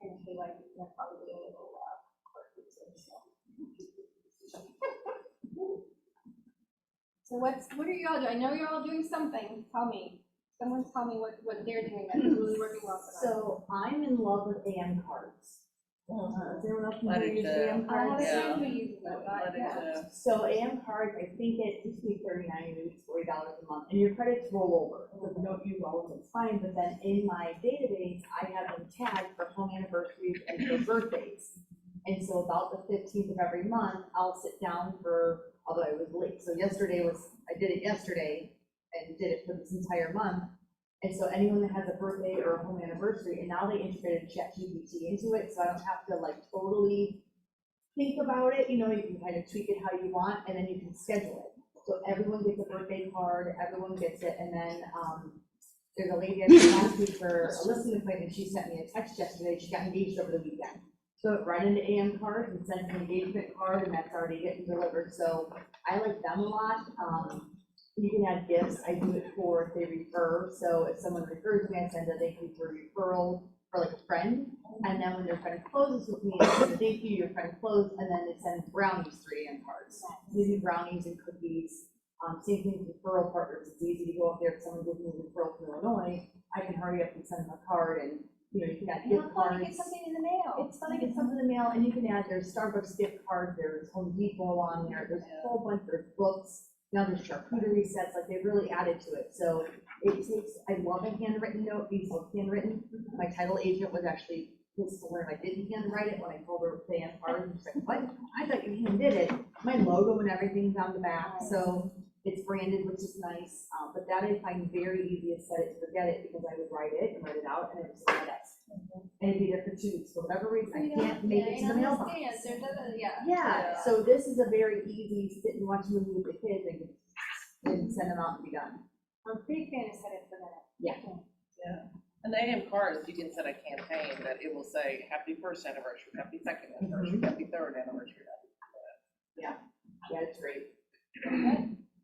And they like, probably a little quirky too, so. So what are you all doing? I know you're all doing something. Tell me. Someone tell me what they're doing that's really working well for them. So I'm in love with AM cards. Is anyone else Let familiar it with go. AM I want cards? to Yeah. see who uses it, but Let it yeah. go. So AM cards, I think it used to be $39, maybe it's $40 a month, and your credits roll over. So if you don't use all of them, it's fine, but then in my database, I have them tagged for home anniversaries and for birthdays. And so about the 15th of every month, I'll sit down although I was late. So I did it yesterday and did it for this entire month. And so anyone that has a birthday or a home anniversary, and now they integrated ChatGPT into it, so I don't have to totally think about it. You can kind of tweak it how you want, and then you can schedule it. So everyone gets a birthday card, everyone gets it, and then there's a lady I met last week for a listing appointment. She sent me a text yesterday. She got engaged over the weekend. So it right into AM cards and sends an engagement card, and that's already getting delivered. So I like them a lot. You can add gifts. I do it for if they refer. So if someone refers me, I send a thank you for referral for a friend. And then when their friend closes with me, I send a thank you, your friend closed, and then it sends brownies, 3 AM cards. Easy brownies and cookies. Same thing with referral partners. It's easy to go up there if someone gives me a referral from Illinois. I can hurry up and send them a card, and you can add gift cards. Get something in the mail. It's fun to get something in the mail, and you can add, there's Starbucks gift cards, there's Home Depot on there, there's a whole bunch, there's books, now there's charcuterie sets, they've really added to it. So I love a handwritten note. These look handwritten. My title agent was actually pissed to learn I didn't handwrite it when I told her to hand cards, and she's like, what? I thought you hand did it. My logo and everything's on the back, so it's branded, which is nice. But that I find very easy to set it to forget it, because I would write it and write it out, and it was on my desk. And it'd be there for 2 weeks. For whatever reason, I can't make it to the mailbox. Yeah, so this is a very easy sit and watch a movie with the kids and send them out and be done. I'm a big fan of set it for that. Yeah. Yeah. And the AM cards, you can set a campaign that it will say, happy 1st anniversary, happy 2nd anniversary, happy 3rd anniversary. Yeah, it's great.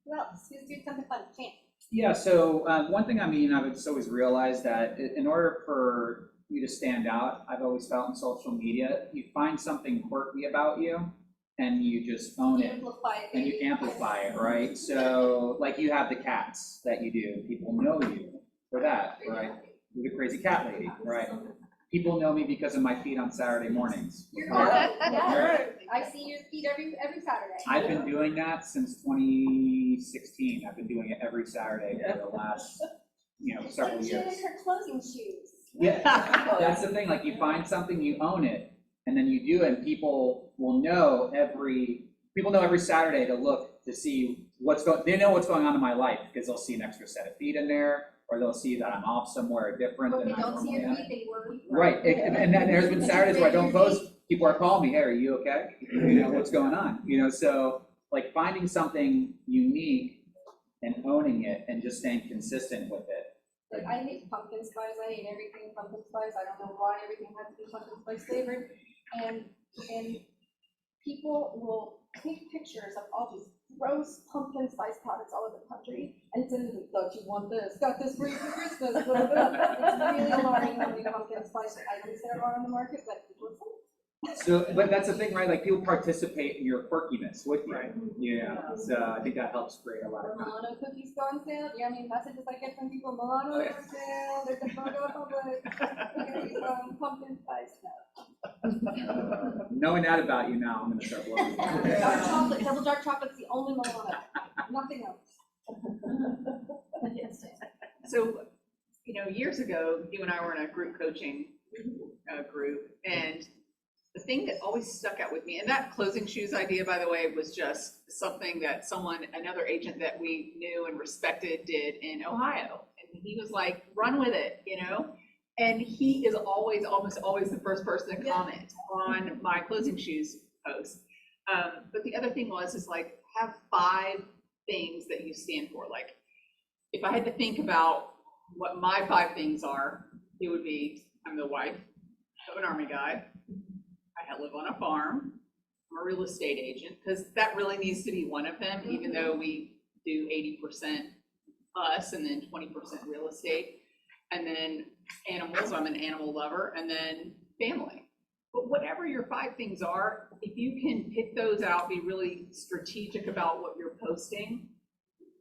Well, let's do something fun. Chance. Yeah, so one thing, I've just always realized that in order for you to stand out, I've always felt in social media, you find something quirky about you and you just own it. Amplify it. And you amplify it, right? So, like, you have the cats that you do. People know you for that, right? You're the crazy cat lady, right? People know me because of my feed on Saturday mornings. Yeah, I see your feed every Saturday. I've been doing that since 2016. I've been doing it every Saturday for the last, several She years. did her closing shoes. Yeah, that's the thing. Like, you find something, you own it, and then you do it, and people know every Saturday to look to see they know what's going on in my life, because they'll see an extra set of feet in there. or they'll see that I'm off somewhere different But than they I don't see normally a am. week, they work. Right, and then there's been Saturdays where I don't post, people are calling me, hey, are you okay? You know, what's going on? You know, so like finding something unique and owning it and just staying consistent with it. Like, I make pumpkin spice, I hate everything pumpkin spice, I don't know why everything has to be pumpkin spice flavored. And people will take pictures of all these gross pumpkin spice products all over the country, and send them, thought you want this, got this for you for Christmas, blah, blah, blah. It's really alarming how many pumpkin spice items there are on the market, but people sell. So, but that's the thing, right? Like people participate in your quirkiness with you. Right. Yeah, so I think that helps create a lot of. Milano cookies go on sale, yeah, I mean, messages I get from people, Milano on sale, there's a photo of public, pumpkin spice now. Knowing that about you now, I'm gonna start blowing. Dark chocolate, double dark chocolate's the only Milano, nothing else. So, you know, years ago, you and I were in a group coaching group, and the thing that always stuck out with me, and that closing shoes idea, by the way, was just something that another agent that we knew and respected did in Ohio. And he was like, run with it, you know? And he is almost always the first person to comment on my closing shoes post. But the other thing is like, have 5 things that you stand for. Like, if I had to think about what my 5 things are, it would be, I'm the wife of an Army guy. I live on a farm. I'm a real estate agent, because that really needs to be one of them, even though we do 80% us and then 20% real estate. And then animals, I'm an animal lover, and then family. But whatever your 5 things are, if you can pick those out, be really strategic about what you're posting.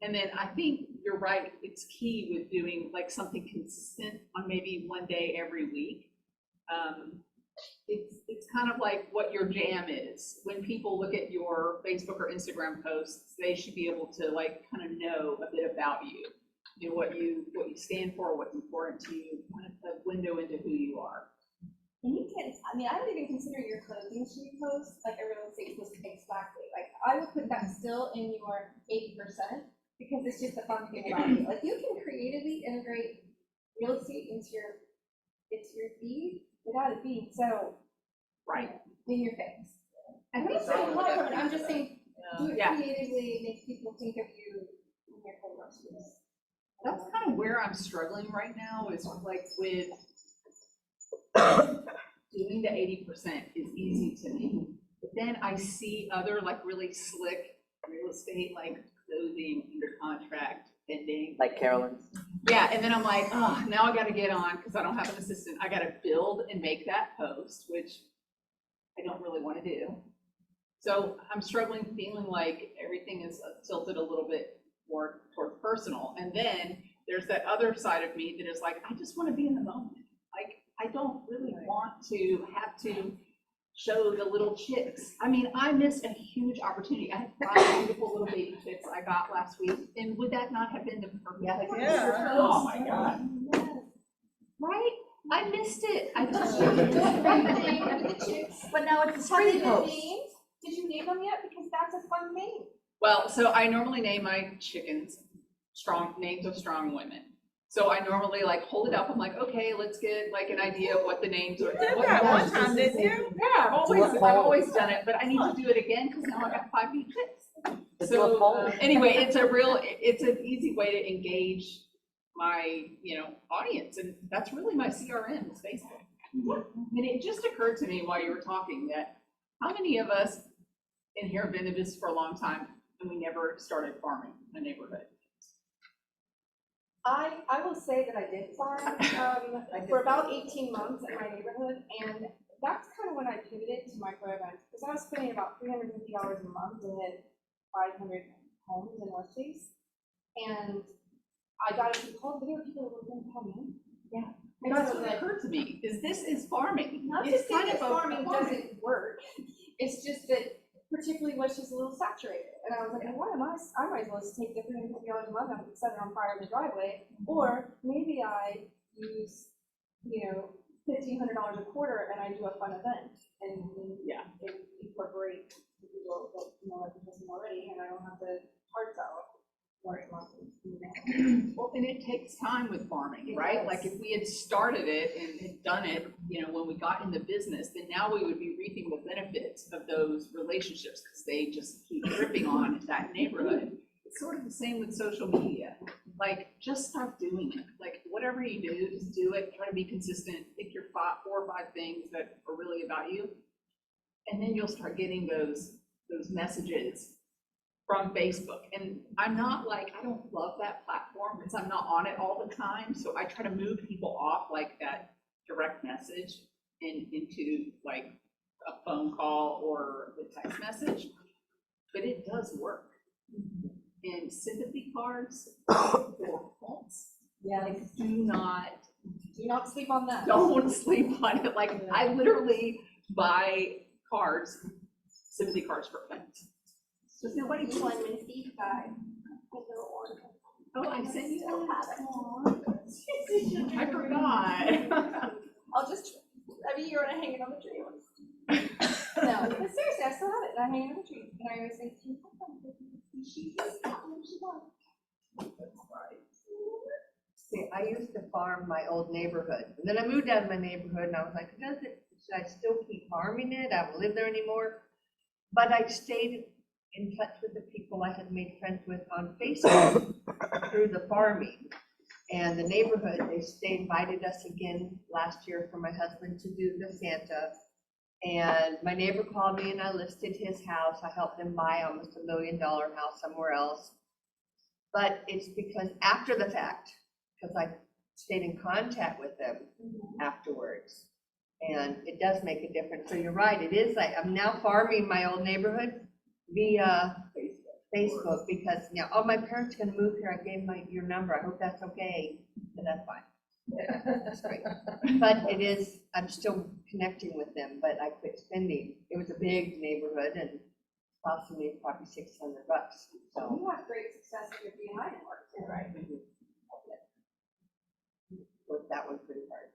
And then I think you're right, it's key with doing like something consistent on maybe one day every week. It's kind of like what your jam is. When people look at your Facebook or Instagram posts, they should be able to like kind of know a bit about you, you know, what you stand for, what's important to you, kind of a window into who you are. And you can, I mean, I don't even consider your closing shoe post like a real estate post exactly. Like, I would put that still in your 80% because it's just a fun thing about you. Like, you can creatively integrate real estate into your feed without it being so in your face. I'm not saying hard, but I'm just saying, do it creatively, make people think of you in your photos. That's kind of where I'm struggling right now, is like with doing the 80% is easy to me. But then I see other like really slick real estate, like closing, under contract, pending. Like Carolyn. Yeah, and then I'm like, oh, now I gotta get on, because I don't have an assistant. I gotta build and make that post, which I don't really want to do. So I'm struggling, feeling like everything is tilted a little bit more toward personal. And then there's that other side of me that is like, I just want to be in the moment. Like, I don't really want to have to show the little chicks. I mean, I missed a huge opportunity. I had 5 beautiful little baby chicks I got last week, and would that not have been the perfect? Yeah. Oh my God. Right? I missed it. I just. But now it's a Have they spring been post. named? Did you name them yet? Because that's a fun name. Well, so I normally name my chickens names of strong women. So I normally like hold it up. I'm like, okay, let's get like an idea of what the names are. You did that one time, didn't you? Yeah, I've always done it, but I need to do it again because now I got 5 new chicks. Let's do a poll. Anyway, it's an easy way to engage my, audience, and that's really my CRM is Facebook. And it just occurred to me while you were talking that how many of us in here have been in business for a long time and we never started farming in a neighborhood? I will say that I did farm for about 18 months in my neighborhood, and that's kind of when I pivoted to micro events, because I was spending about $350 a month to hit 500 homes in West Chase, and I got a few calls, video people were going to call me. Yeah. And That's so what occurred to me, is this is farming. not It's just saying kind that of a farming doesn't work, it's just that particularly West Chase is a little saturated. And I was like, well, I might as well just take the $350 a month and set it on fire in the driveway. Or maybe I use, $1,500 a quarter and I do a fun event and incorporate people that like the person already, and I don't have to hard sell. Or And it takes time with farming, right? Like if we had started it and had done it, when we got into business, then now we would be reaping the benefits of those relationships because they just keep dripping on that neighborhood. It's sort of the same with social media. Like, just start doing it. Like, whatever you do, just do it. Try to be consistent. Pick your 4 or 5 things that are really about you. And then you'll start getting those messages from Facebook. And I'm not like, I don't love that platform because I'm not on it all the time. So I try to move people off like that direct message and into like a phone call or a text message. But it does work. And sympathy cards or pulse, like do not sleep on that. Don't sleep on it. Like I literally buy cards, sympathy cards for friends. Does nobody Which one was these guys? Oh, I sent you that. I forgot. I'll just, every year when I hang it on the tree. No, but seriously, I still have it, and I hang it on the tree, and I always think, she got what she wants. See, I used to farm my old neighborhood, and then I moved out of my neighborhood, and I was like, should I still keep farming it? I don't live there anymore. But I stayed in touch with the people I had made friends with on Facebook through the farming. And the neighborhood, they invited us again last year for my husband to do the Santa. And my neighbor called me and I listed his house. I helped him buy almost $1 million house somewhere else. But it's because after the fact, because I stayed in contact with them afterwards. And it does make a difference. So you're right, it is like, I'm now farming my old neighborhood via Facebook because now, oh, my parents are gonna move here. I gave your number. I hope that's okay. So that's fine. That's great. But it is, I'm still connecting with them, but I quit spending. It was a big neighborhood and costing me probably $600. So You have great success with your behind work too, right? worked that one pretty hard.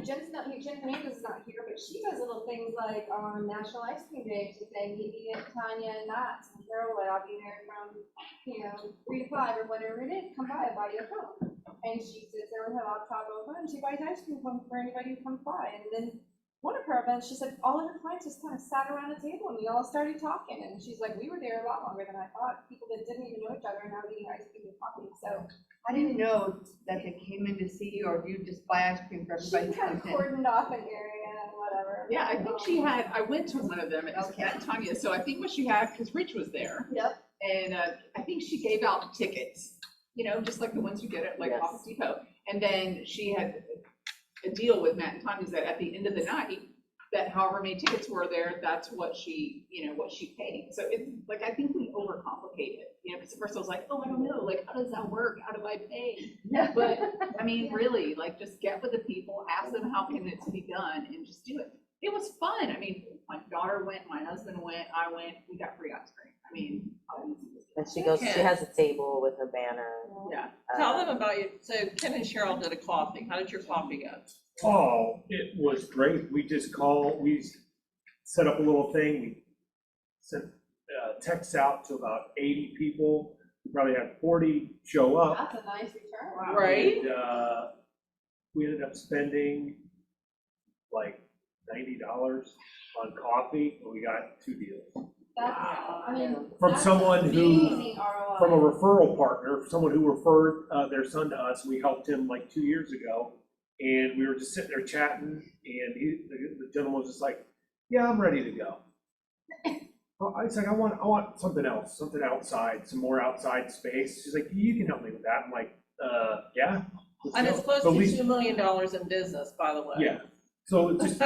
Jen's not here, Jen Hernandez is not here, but she does little things like on National Ice Cream Day, she'll say, meet me at Tanya and Matt's in Carolyn, I'll be there from, 3 to 5 or whatever it is, come by, I'll buy you a phone. And she sits there with her laptop open and she buys ice cream for anybody who comes by. And then one of her events, she said all of her clients just kind of sat around a table and we all started talking. And she's like, we were there a lot longer than I thought. People that didn't even know each other and now eating ice cream and coffee. So I didn't know that they came in to see you, or you just buy ice cream for she everybody. kind of cordoned off an area and whatever. Yeah, I think she had, I went to one of them at Tanya, so I think what she had, because Rich was there. Yep. And I think she gave out tickets, just like the ones you get at like Yes. Office Depot. And then she had a deal with Matt and Tanya's that at the end of the night, that however many tickets were there, that's what she, what she paid. So it's like, I think we overcomplicate it, because at first I was like, oh, I don't know, like, how does that work? How do I pay? But I mean, really, like, just get with the people, ask them how can it be done, and just do it. It was fun. I mean, my daughter went, my husband went, I went, we got free ice cream. I mean, how easy was And she goes, she has a table with her banner. it? Yeah. Tell them about you. So Ken and Cheryl did a coffee. How did your coffee go? Oh, it was great. We set up a little thing. We sent texts out to about 80 people. We probably had 40 show up. That's a nice return. Right? And, we ended up spending like $90 on coffee, and we got 2 deals. That's, I mean, From that's someone who, amazing ROI. from a referral partner, someone who referred their son to us. We helped him like 2 years ago. And we were just sitting there chatting, and the gentleman was just like, yeah, I'm ready to go. I was like, I want something else, something outside, some more outside space. She's like, you can help me with that. I'm like, yeah. And it's close to $2 million in business, by the way. Yeah. So it's just,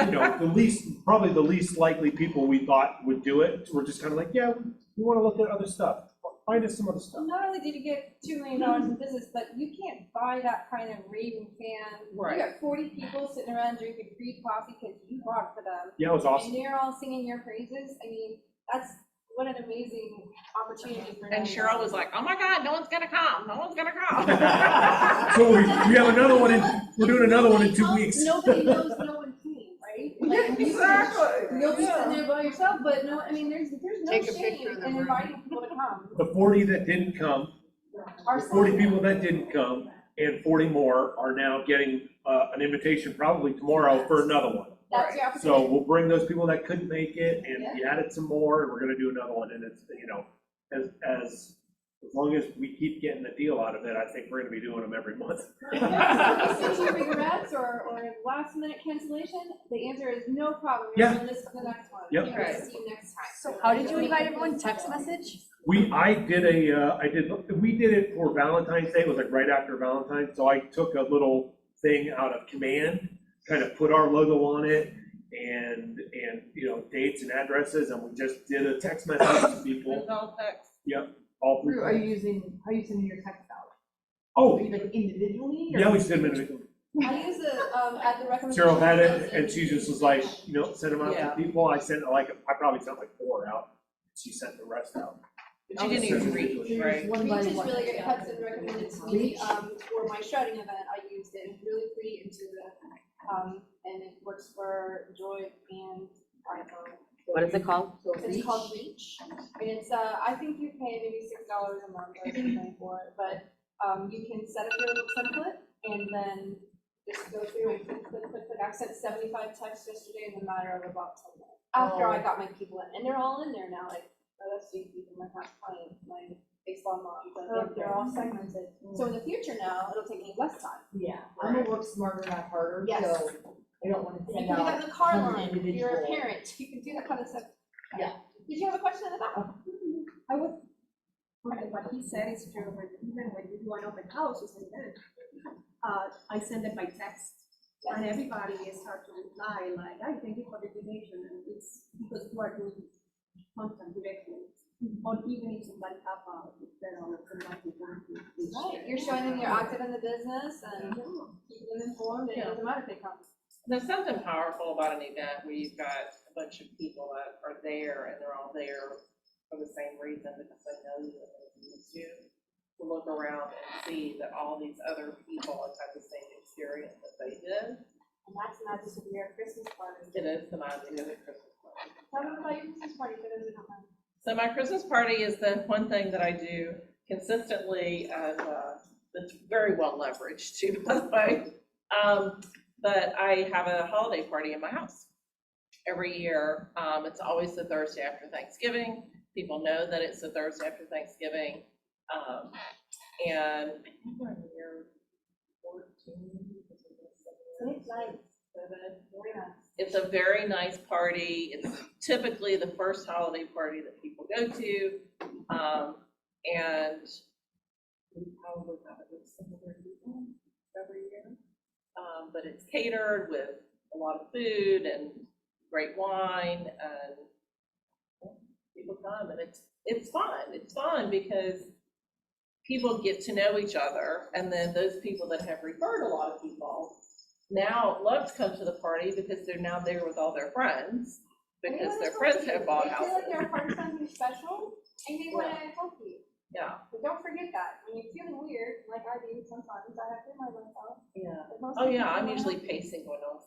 probably the least likely people we thought would do it. We're just kind of like, yeah, we want to look at other stuff. Find us some other stuff. Not only did you get $2 million in business, but you can't buy that kind of raving fan. Right. You got 40 people sitting around drinking free coffee because you bought for them. Yeah, it was awesome. And they're all singing your praises. I mean, that's what an amazing opportunity for them. And Cheryl was like, oh my God, no one's gonna come. No one's gonna come. So we have another one we're doing another one in 2 weeks. Nobody knows no one came, right? Like, Exactly. You'll be sitting there by yourself, but no, I mean, there's no Take a shame picture of the in room. inviting people to come. The 40 that didn't come, Our 40 sign- people that didn't come, and 40 more are now getting an invitation probably tomorrow for another one. That's your So opportunity. we'll bring those people that couldn't make it, and we added some more, and we're gonna do another one, and it's, you know, as long as we keep getting the deal out of it, I think we're gonna be doing them every month. If you regrets or last minute cancellation, the answer is no problem. You're on this for the next one. Yep. We'll Right. see you next time. So how did you invite everyone? Text message? We did it for Valentine's Day, it was like right after Valentine's, so I took a little thing out of Command, kind of put our logo on it, and, you know, dates and addresses, and we just did a text message to people, It's all text. all through. Are you sending your text out? Oh, Are you like individually? or- yeah, we did it. I use it, at the recommendation. Cheryl had it, and she just was like, you know, send them out Yeah. to people. I probably sent like 4 out. She sent the rest out. But you didn't use reach, right? One by Reach is one. really good. Hudson recommended to me, for my shredding event, I used it. It's really pretty intuitive. And it works for Droid and iPhone. What is it called? It's called Reach. And it's, I think you pay maybe $6 a month or something for it, but, you can set up your little template and then just go through and click. I've sent 75 texts yesterday in a matter of about 10 minutes. After I got my people in, and they're all in there now, like, OSG people, my past client, my baseball mom, so they're all segmented. So in the future now, it'll take me less time. Yeah, I'm gonna work smarter, not harder, Yes. so I don't wanna And you send can do that out in the car 100 line, if you're a individual. parent, you can do that kind of stuff. Yeah. Did you have a question in the back? I would. Okay, what he said is true, when, even when you do an open house, it's an event. I send it by text, and everybody is hard to reply, like, I thank you for the invitation, and it's because you are doing contact directly. Or even if somebody have their own, somebody want to. Right, you're showing them you're active in the business and keeping them informed, and it doesn't matter if they come. There's something powerful about an event where you've got a bunch of people that are there and they're all there for the same reason, because they know you and they use you. To look around and see that all these other people have had the same experience that they did. And that's the magic of your Christmas party. It is the magic of the Christmas party. Tell them about your Christmas party for those who don't know. So my Christmas party is the one thing that I do consistently, and it's very well leveraged too, by the way. But I have a holiday party in my house every year. It's always the Thursday after Thanksgiving. People know that it's the Thursday after Thanksgiving. And I think we're in year 14. It's nice. Very nice. It's a very nice party. It's typically the first holiday party that people go to. And we probably have it with similar people every year. But it's catered with a lot of food and great wine, and people come, and it's fun. It's fun because people get to know each other, and then those people that have referred a lot of people now love to come to the party because they're now there with all their friends, because their friends have bought They feel like houses. they're a part of something special, and they want to help you. Yeah, But don't forget that, when you're feeling weird, like I do sometimes, I have to remind myself. yeah. that most Oh, people yeah, I'm wanna usually help you. pacing going on.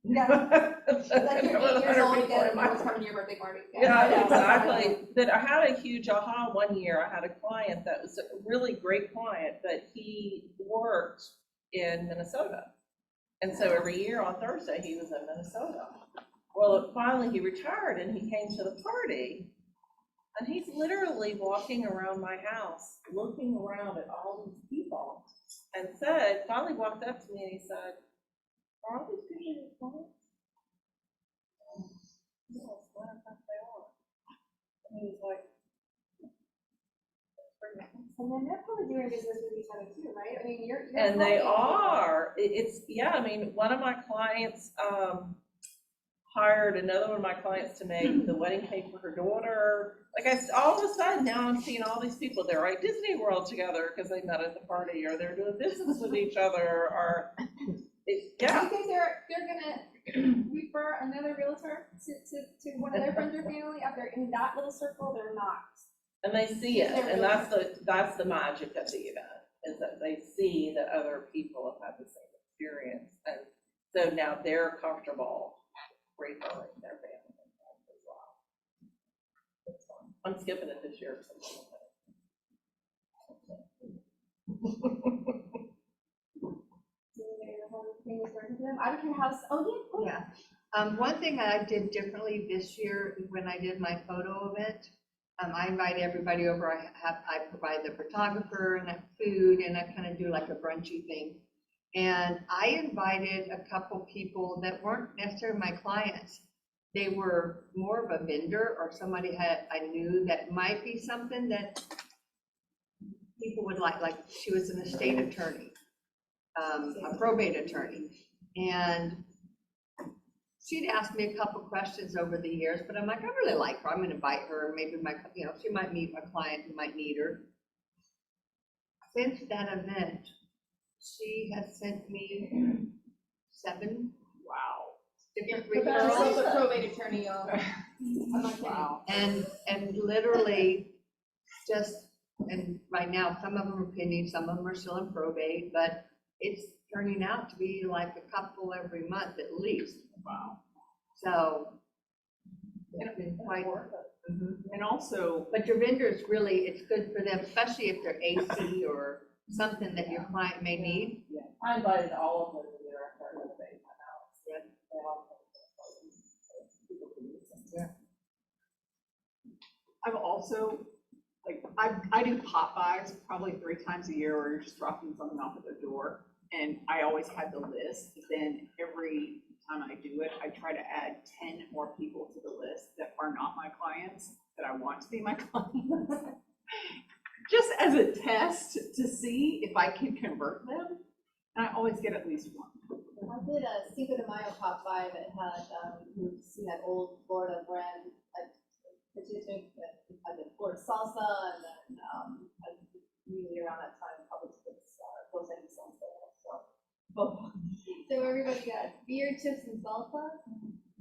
Yeah. Like you're 8 years old again, and no one's Yeah, coming to your birthday party. yeah, exactly. But I had a huge aha one year. I had a client that was a really great client, but he worked in Minnesota. And so every year on Thursday, he was in Minnesota. Well, finally he retired and he came to the party. And he's literally walking around my house, looking around at all these people, and finally walked up to me and he said, "Are all these people your clients?" Yes, matter of fact, they are. And he was like, And then they're probably doing business with each other too, right? I mean, you're. and they helping. are, yeah, I mean, one of my clients, hired another one of my clients to make the wedding cake for her daughter. Like all of a sudden now I'm seeing all these people, they're at Disney World together because they met at the party, or they're doing business with each other, or, Do yeah. you think they're gonna refer another realtor to one of their friends or family if they're in that little circle? They're not. And they see it, and that's the magic of the event, is that they see that other people have had the same experience, and so now they're comfortable referring their family and friends as well. It's fun. I'm skipping it this year. I don't care how, oh, yeah, One thing I did differently this year when I did my photo event, I invite everybody over. I provide the photographer and food, and I kind of do like a brunchy thing. And I invited a couple people that weren't necessarily my clients. They were more of a vendor or somebody I knew that might be something that people would like she was an estate attorney, a probate attorney. And she'd asked me a couple questions over the years, but I'm like, I really like her. I'm gonna invite her. Maybe she might meet a client who might need her. Since that event, she has sent me 7 different referrals. a probate attorney, I'm not kidding. Wow. And literally just, and right now, some of them are pending, some of them are still in probate, but it's turning out to be like a couple every month at least. Wow. So. It's been quite. And also, But your vendors really, it's good for them, especially if they're AC or something that your client may need. I invited all of them to dinner after I renovated my house. Yeah. They all came. I've also, like, I do pop-bys probably 3 times a year where you're just dropping something off at their door. And I always had the list, but then every time I do it, I try to add 10 more people to the list that are not my clients, that I want to be my clients. Just as a test to see if I can convert them. And I always get at least one. I did a Cinco de Mayo pop by that had, you see that old Florida brand, particularly I did Florida salsa, and then, usually around that time, probably those things salsa, so. So everybody got beer, chips, and salsa.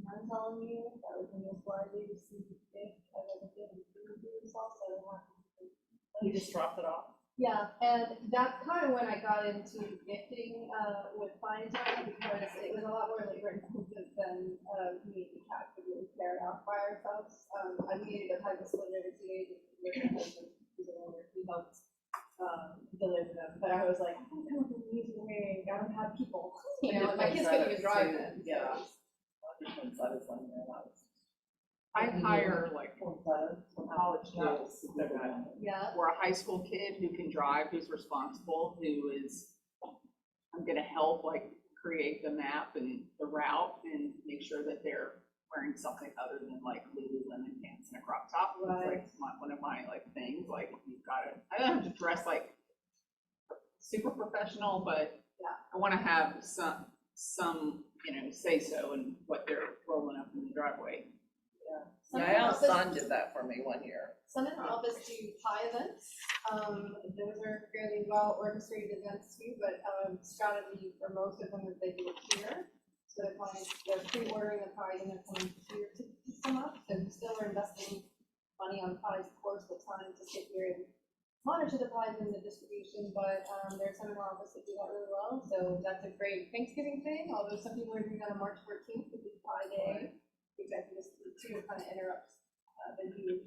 I'm telling you, that was the most widely received gift I've ever given, beer and salsa. You just dropped it off. Yeah, and that's kind of when I got into gifting with clientele, because it was a lot more labor intensive than me and the cat could really carry out by ourselves. I needed a type of split every 2 days, he helped deliver them, but I was like, I don't come up with an easy way, I don't have people, you know, and my kids couldn't even drive them. Yeah. I hire like college kids Yeah. or a high school kid who can drive, who's responsible, who is, I'm gonna help like create the map and the route and make sure that they're wearing something other than like Lululemon pants and a crop top. Right. It's like one of my like things, like you've got to, I don't have to dress like super professional, but Yeah. I wanna have some, say so in what they're rolling up in the driveway. My own son did that for me one year. Some in our office do pie events. Those are fairly well orchestrated events too, but strategy for most of them is they do it here. So the clients, they're pre-ordering the pies and they're coming here to pick them up. So we still are investing money on pies, of course, but time to sit here and monitor the pies and the distribution. But there's some in our office that do that really well. So that's a great Thanksgiving thing, although some people are doing that on March 14th, which is Pie Day. Exactly, this too kind of interrupts the view.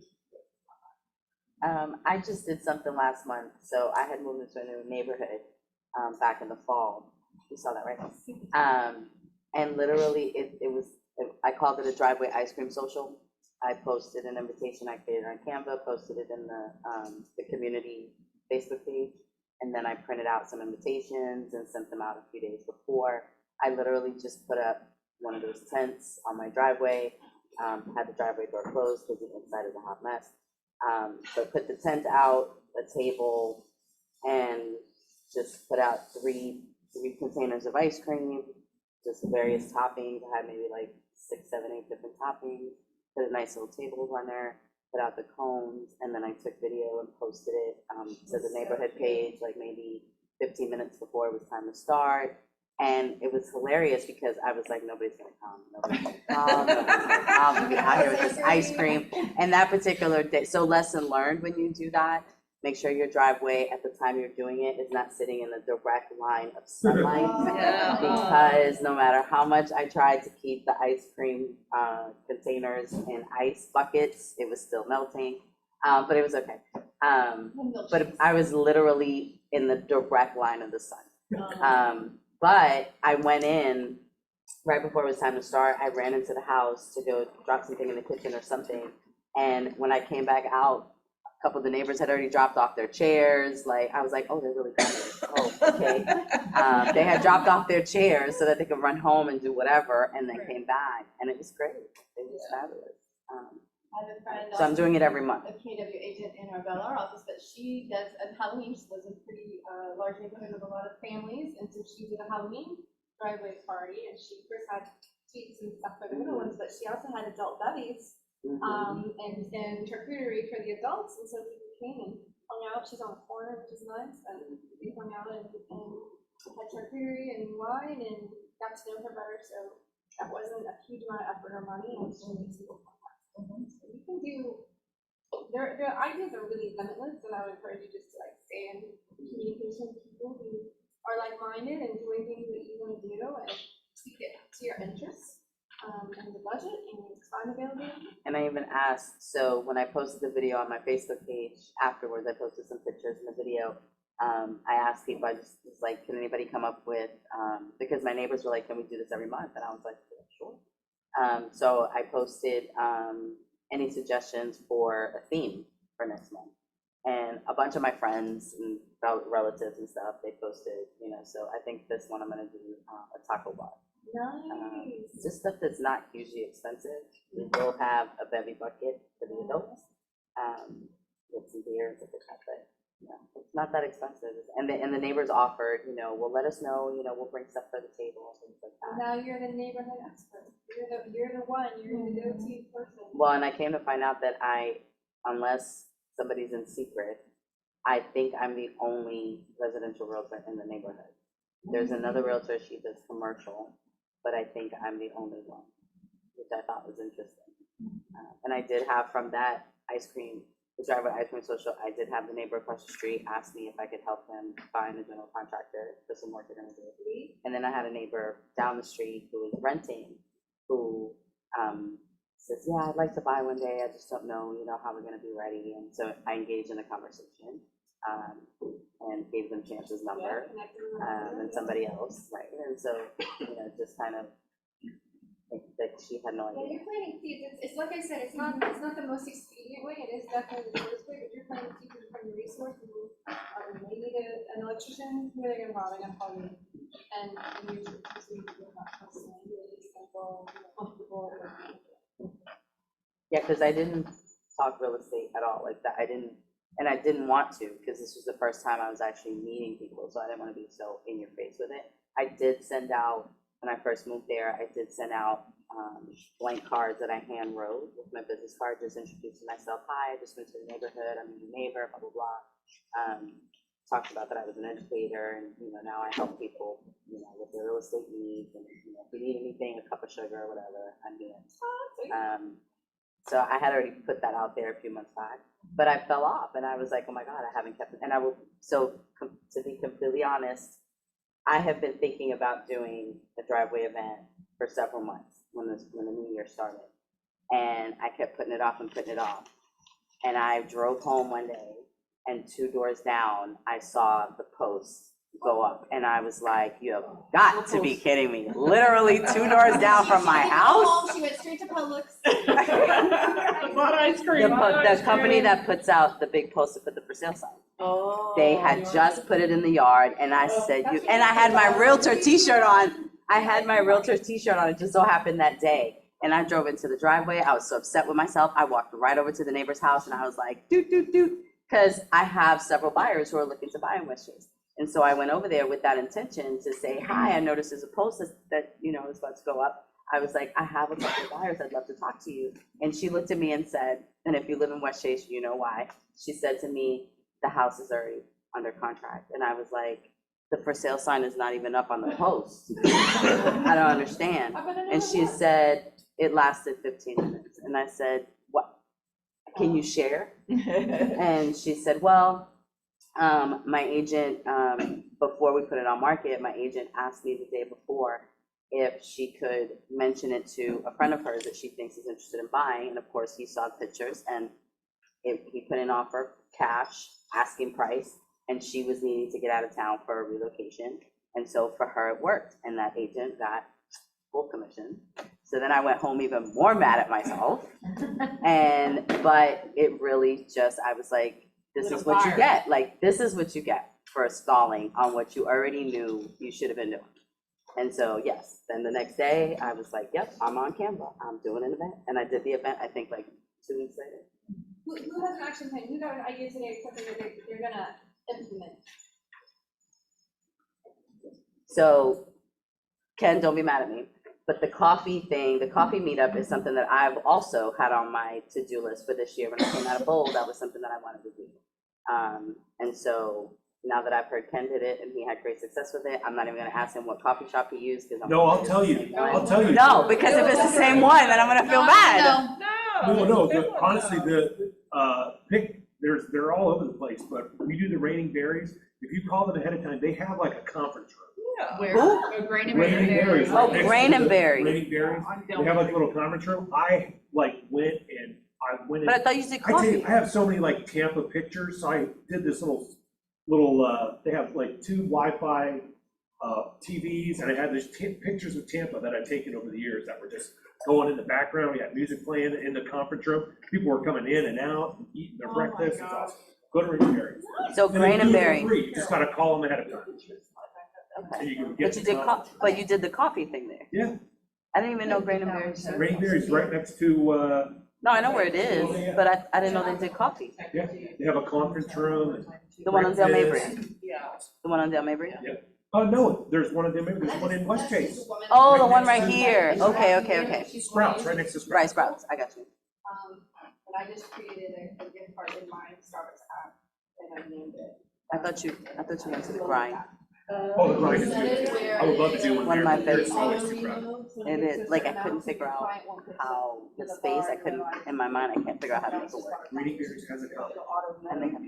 I just did something last month, so I had moved into a new neighborhood, back in the fall. You saw that, right? And literally, I called it a driveway ice cream social. I posted an invitation I created on Canva, posted it in the community Facebook page, and then I printed out some invitations and sent them out a few days before. I literally just put up one of those tents on my driveway, had the driveway door closed because the inside is a hot mess. So put the tent out, a table, and just put out three containers of ice cream, just various toppings. I had maybe like 6, 7, 8 different toppings. Put a nice little table runner, put out the cones, and then I took video and posted it to the neighborhood page, like maybe 15 minutes before it was time to start. And it was hilarious because I was like, nobody's gonna come, nobody's gonna come. I'm out here with this ice cream. And that particular day, so lesson learned when you do that, make sure your driveway at the time you're doing it is not sitting in a direct line of sunlight. Yeah. Because no matter how much I tried to keep the ice cream containers in ice buckets, it was still melting. But it was okay. But I was literally in the direct line of the sun. But I went in right before it was time to start. I ran into the house to go drop something in the kitchen or something. And when I came back out, a couple of the neighbors had already dropped off their chairs. Like, I was like, oh, they're really coming. Oh, okay. They had dropped off their chairs so that they could run home and do whatever, and then came back, and it was great. It was fabulous. I have a friend. So I'm doing it every month. A KW agent in our Bel Air office, but she does a Halloween. She lives in a pretty large neighborhood with a lot of families, and so she did a Halloween driveway party, and she first had sweets and stuff for the little ones, but she also had adult bevies and charcuterie for the adults, and so people came and hung out. She's on the corner, which is nice, and they hung out and had charcuterie and wine and got to know her better. So that wasn't a huge amount of effort or money, and it was just people. So you can do. Their ideas are really limitless, and I would encourage you just to like stay in communication with people who are like-minded and doing things that you want to do and tweak it to your interests and the budget and time availability. And I even asked, so when I posted the video on my Facebook page, afterwards I posted some pictures in the video. I asked people, I just was like, can anybody come up with, because my neighbors were like, can we do this every month? And I was like, yeah, sure. So I posted any suggestions for a theme for next month. And a bunch of my friends and relatives and stuff, they posted, you know, so I think this one I'm gonna do a taco bar. Nice. Just stuff that's not hugely expensive. We will have a bevy bucket for the adults, with some beers at the top, but you know, it's not that expensive. And the neighbors offered, you know, well, let us know, you know, we'll bring stuff to the table and things like that. Now you're the neighborhood expert. You're the one. You're the go-to person. Well, and I came to find out that unless somebody's in secret, I think I'm the only residential realtor in the neighborhood. There's another realtor, she does commercial, but I think I'm the only one, which I thought was interesting. And I did have from that the driveway ice cream social, I did have the neighbor across the street ask me if I could help him find a general contractor for some work they're gonna do. And then I had a neighbor down the street who was renting, who says, yeah, I'd like to buy one day, I just don't know, you know, how we're gonna be ready. And so I engaged in a conversation, and gave them Chance's number, and somebody else, right? And so, you know, just kind of, that she had no Yeah, idea. you're planting seeds. It's like I said, it's not the most expedient way. It is definitely the first way, but you're planting seeds from your resources. They need an electrician. Who are they gonna call? They're gonna call you. And you just need to do that personally, really simple, comfortable. Yeah, because I didn't talk real estate at all like that. I didn't want to, because this was the first time I was actually meeting people, so I didn't want to be so in your face with it. I did send out, when I first moved there, I did send out blank cards that I hand wrote with my business card, just introducing myself. Hi, I just moved to the neighborhood, I'm a new neighbor, blah, blah, blah. Talked about that I was an educator, and, you know, now I help people, you know, with their real estate needs, and, you know, if you need anything, a cup of sugar or whatever, I'm here. So I had already put that out there a few months back, but I fell off, and I was like, oh my God, I haven't kept it. And to be completely honest, I have been thinking about doing a driveway event for several months when the new year started. And I kept putting it off and putting it off. And I drove home one day, and 2 doors down, I saw the post go up, and I was like, you have got to be kidding me. Literally 2 doors down from my house. She went straight to Publix. What ice cream? The company that puts out the big post to put the for sale sign. Oh. They had just put it in the yard, and I said, and I had my realtor t-shirt on. I had my realtor t-shirt on. It just so happened that day. And I drove into the driveway. I was so upset with myself. I walked right over to the neighbor's house, and I was like, doot, doot, doot, because I have several buyers who are looking to buy in West Chase. And so I went over there with that intention to say, hi, I noticed there's a post that you know, is about to go up. I was like, I have a couple of buyers, I'd love to talk to you. And she looked at me and said, and if you live in West Chase, you know why. She said to me, the house is already under contract. And I was like, the for sale sign is not even up on the post. I don't understand. And she said, it lasted 15 minutes. And I said, what, can you share? And she said, well, my agent, before we put it on market, my agent asked me the day before if she could mention it to a friend of hers that she thinks is interested in buying. And of course, he saw the pictures, and he put an offer cash asking price, and she was needing to get out of town for a relocation. And so for her, it worked, and that agent got full commission. So then I went home even more mad at myself. But it really just, I was like, this is what you get. Like, this is what you get for stalling on what you already knew you should have been doing. And so, yes, then the next day I was like, yep, I'm on Canva. I'm doing an event. And I did the event, I think, like 2 weeks later. Who has an action plan? Who got an idea today, something that they're gonna implement? So, Ken, don't be mad at me, but the coffee thing, the coffee meetup is something that I've also had on my to-do list for this year. When I came out of bowl, that was something that I wanted to do. And so now that I've heard Ken did it and he had great success with it, I'm not even gonna ask him what coffee shop he used, because No, I'll tell you, I'll tell you. No, because if it's the same one, then I'm gonna feel bad. No, honestly, they're all over the place, but we do the Raining Berries. If you call them ahead of time, they have like a conference room. Where, Who? Grain and Raining Berries. Oh, right next to Grain and the Berry. Raining Berries. They have like a little conference room. I went and. But I thought you did I coffee. have so many like Tampa pictures, so I did this little, they have like 2 Wi-Fi TVs, and I had these pictures of Tampa that I've taken over the years that were just going in the background. We had music playing in the conference room. People were coming in and out, and eating their breakfast. It's awesome. Go to Raining Berries. So Grain and Berry. You just gotta call them ahead of time. Okay. And you can get But you the did conference. but you did the coffee thing there. Yeah. I didn't even know Grain and Berry. Raining Berries right next to, No, I know where it is, but I didn't know they did coffee. yeah, they have a conference room. And The one on Dale Mabry. breakfast. Yeah. The one on Dale Mabry? Oh, no, there's one in Denver, there's one in West Chase. Oh, the one right here. Okay. Sprouts, right next to Sprouts. Right, Sprouts, I got you. But I just created a gift card in my Starbucks app, and I named it. I thought you went to the grind. Oh, the grind is beautiful. I would love to do one One of there. my There's favorites. always Sprouts. It is, like, I couldn't figure out how the space, in my mind, I can't figure out how to make it work. Raining Berries has a cup. And they have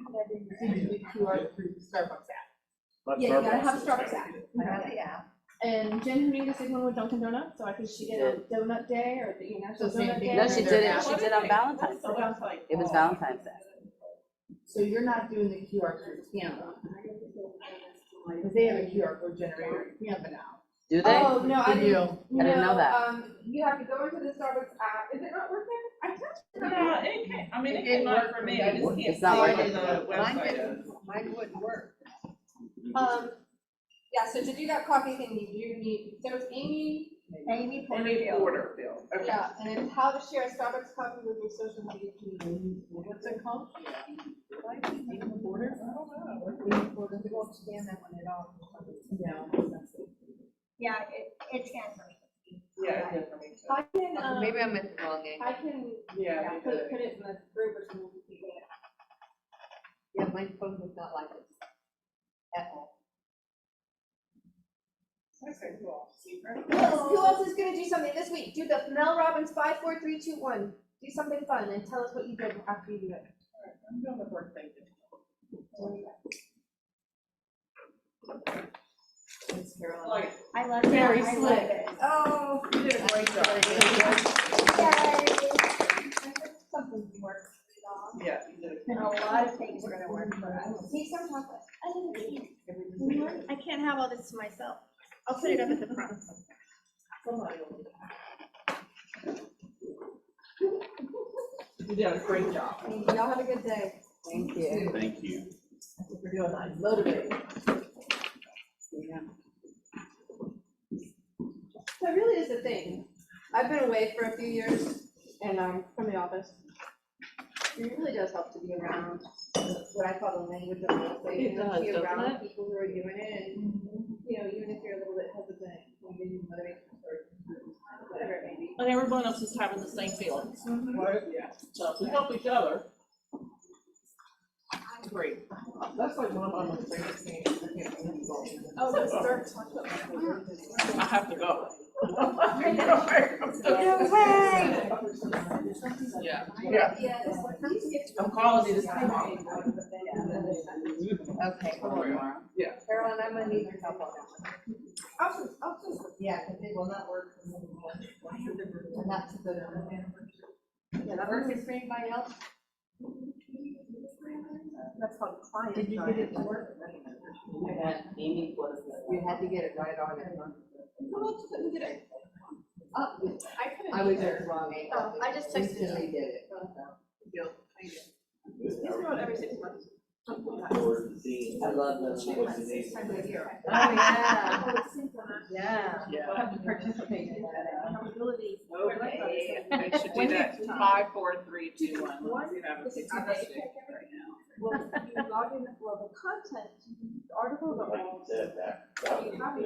But Yeah, you gotta have Starbucks Starbucks is app. better. Yeah. And Jen, who made this big one with Dunkin' Donuts, so I think she did a donut day or the International So same Donut thing. Day. No, she did it on Valentine's Day. Oh, Valentine's. It was Valentine's Day. So you're not doing the QR code Canva? Because they have a QR code generator in Canva now. Do they? Oh, no, I They didn't. do. I didn't know that. You have to go into the Starbucks app. Is it not working? I touched it. Yeah, it can't, I mean, it came up for me, I just can't It's not see working. on the Mine website. didn't, mine wouldn't work. Yeah, so to do that coffee thing, you do need, so it's Amy, Amy Any Porterfield. order bill, okay. yeah, and it's how to share a Starbucks coffee with your social media team. What's it called? They won't scan that one at all. Yeah, it scans for me. Yeah, it did for me too. I can, Maybe I'm at the wrong angle. I can, Yeah, yeah, me put too. it in the group or something. Yeah, my phone was not like this at all. Okay, cool. Secret. Who else is gonna do something this week? Do the Mel Robbins 5, 4, 3, 2, 1. Do something fun and tell us what you did after you do it. I'm doing the birthday thing. Thanks, Carolyn. Like, I love it. Very I love slick. it. Oh, you did a great job. Something works. Yeah, you did. And a lot of things are gonna work for us. take some chocolate. I can't have all this to myself. I'll put it up at the front. You did a great job. Y'all have a good day. Thank you. Thank you. We're doing that, motivating. That really is the thing. I've been away for a few years and from the office. It really does help to be around what I call the language of real estate. It does, Be doesn't around it? people who are doing it and, you know, even if you're a little bit hesitant, maybe motivation or whatever it may be. And everyone else is having the same feelings, right? Yeah. So if we help each other. Great. That's like one of my most favorite things. Oh, the dark chocolate. I have to go. No way. Yeah. Yeah. I'm calling you this tomorrow. Okay, Yeah. Carolyn, I'm gonna need your help on that one. Awesome. Yeah, because they will not work. And that's a good one. Yeah, that Working for anybody else? that's called client. Did you get it to work? Amy was. You had to get it right on it. Oh, I couldn't get it. I couldn't I was either. just wrong. Oh, I just texted you. Recently did it. It's about every 6 months. I love those. Six times a year. Oh, yeah. Yeah. Yeah. Have to participate in that. Accountability. Okay, I should do that. 5, 4, 3, 2, 1. Let's see that. Is it I'm today? sick right now. Well, you log in, well, the content, the articles are all. You have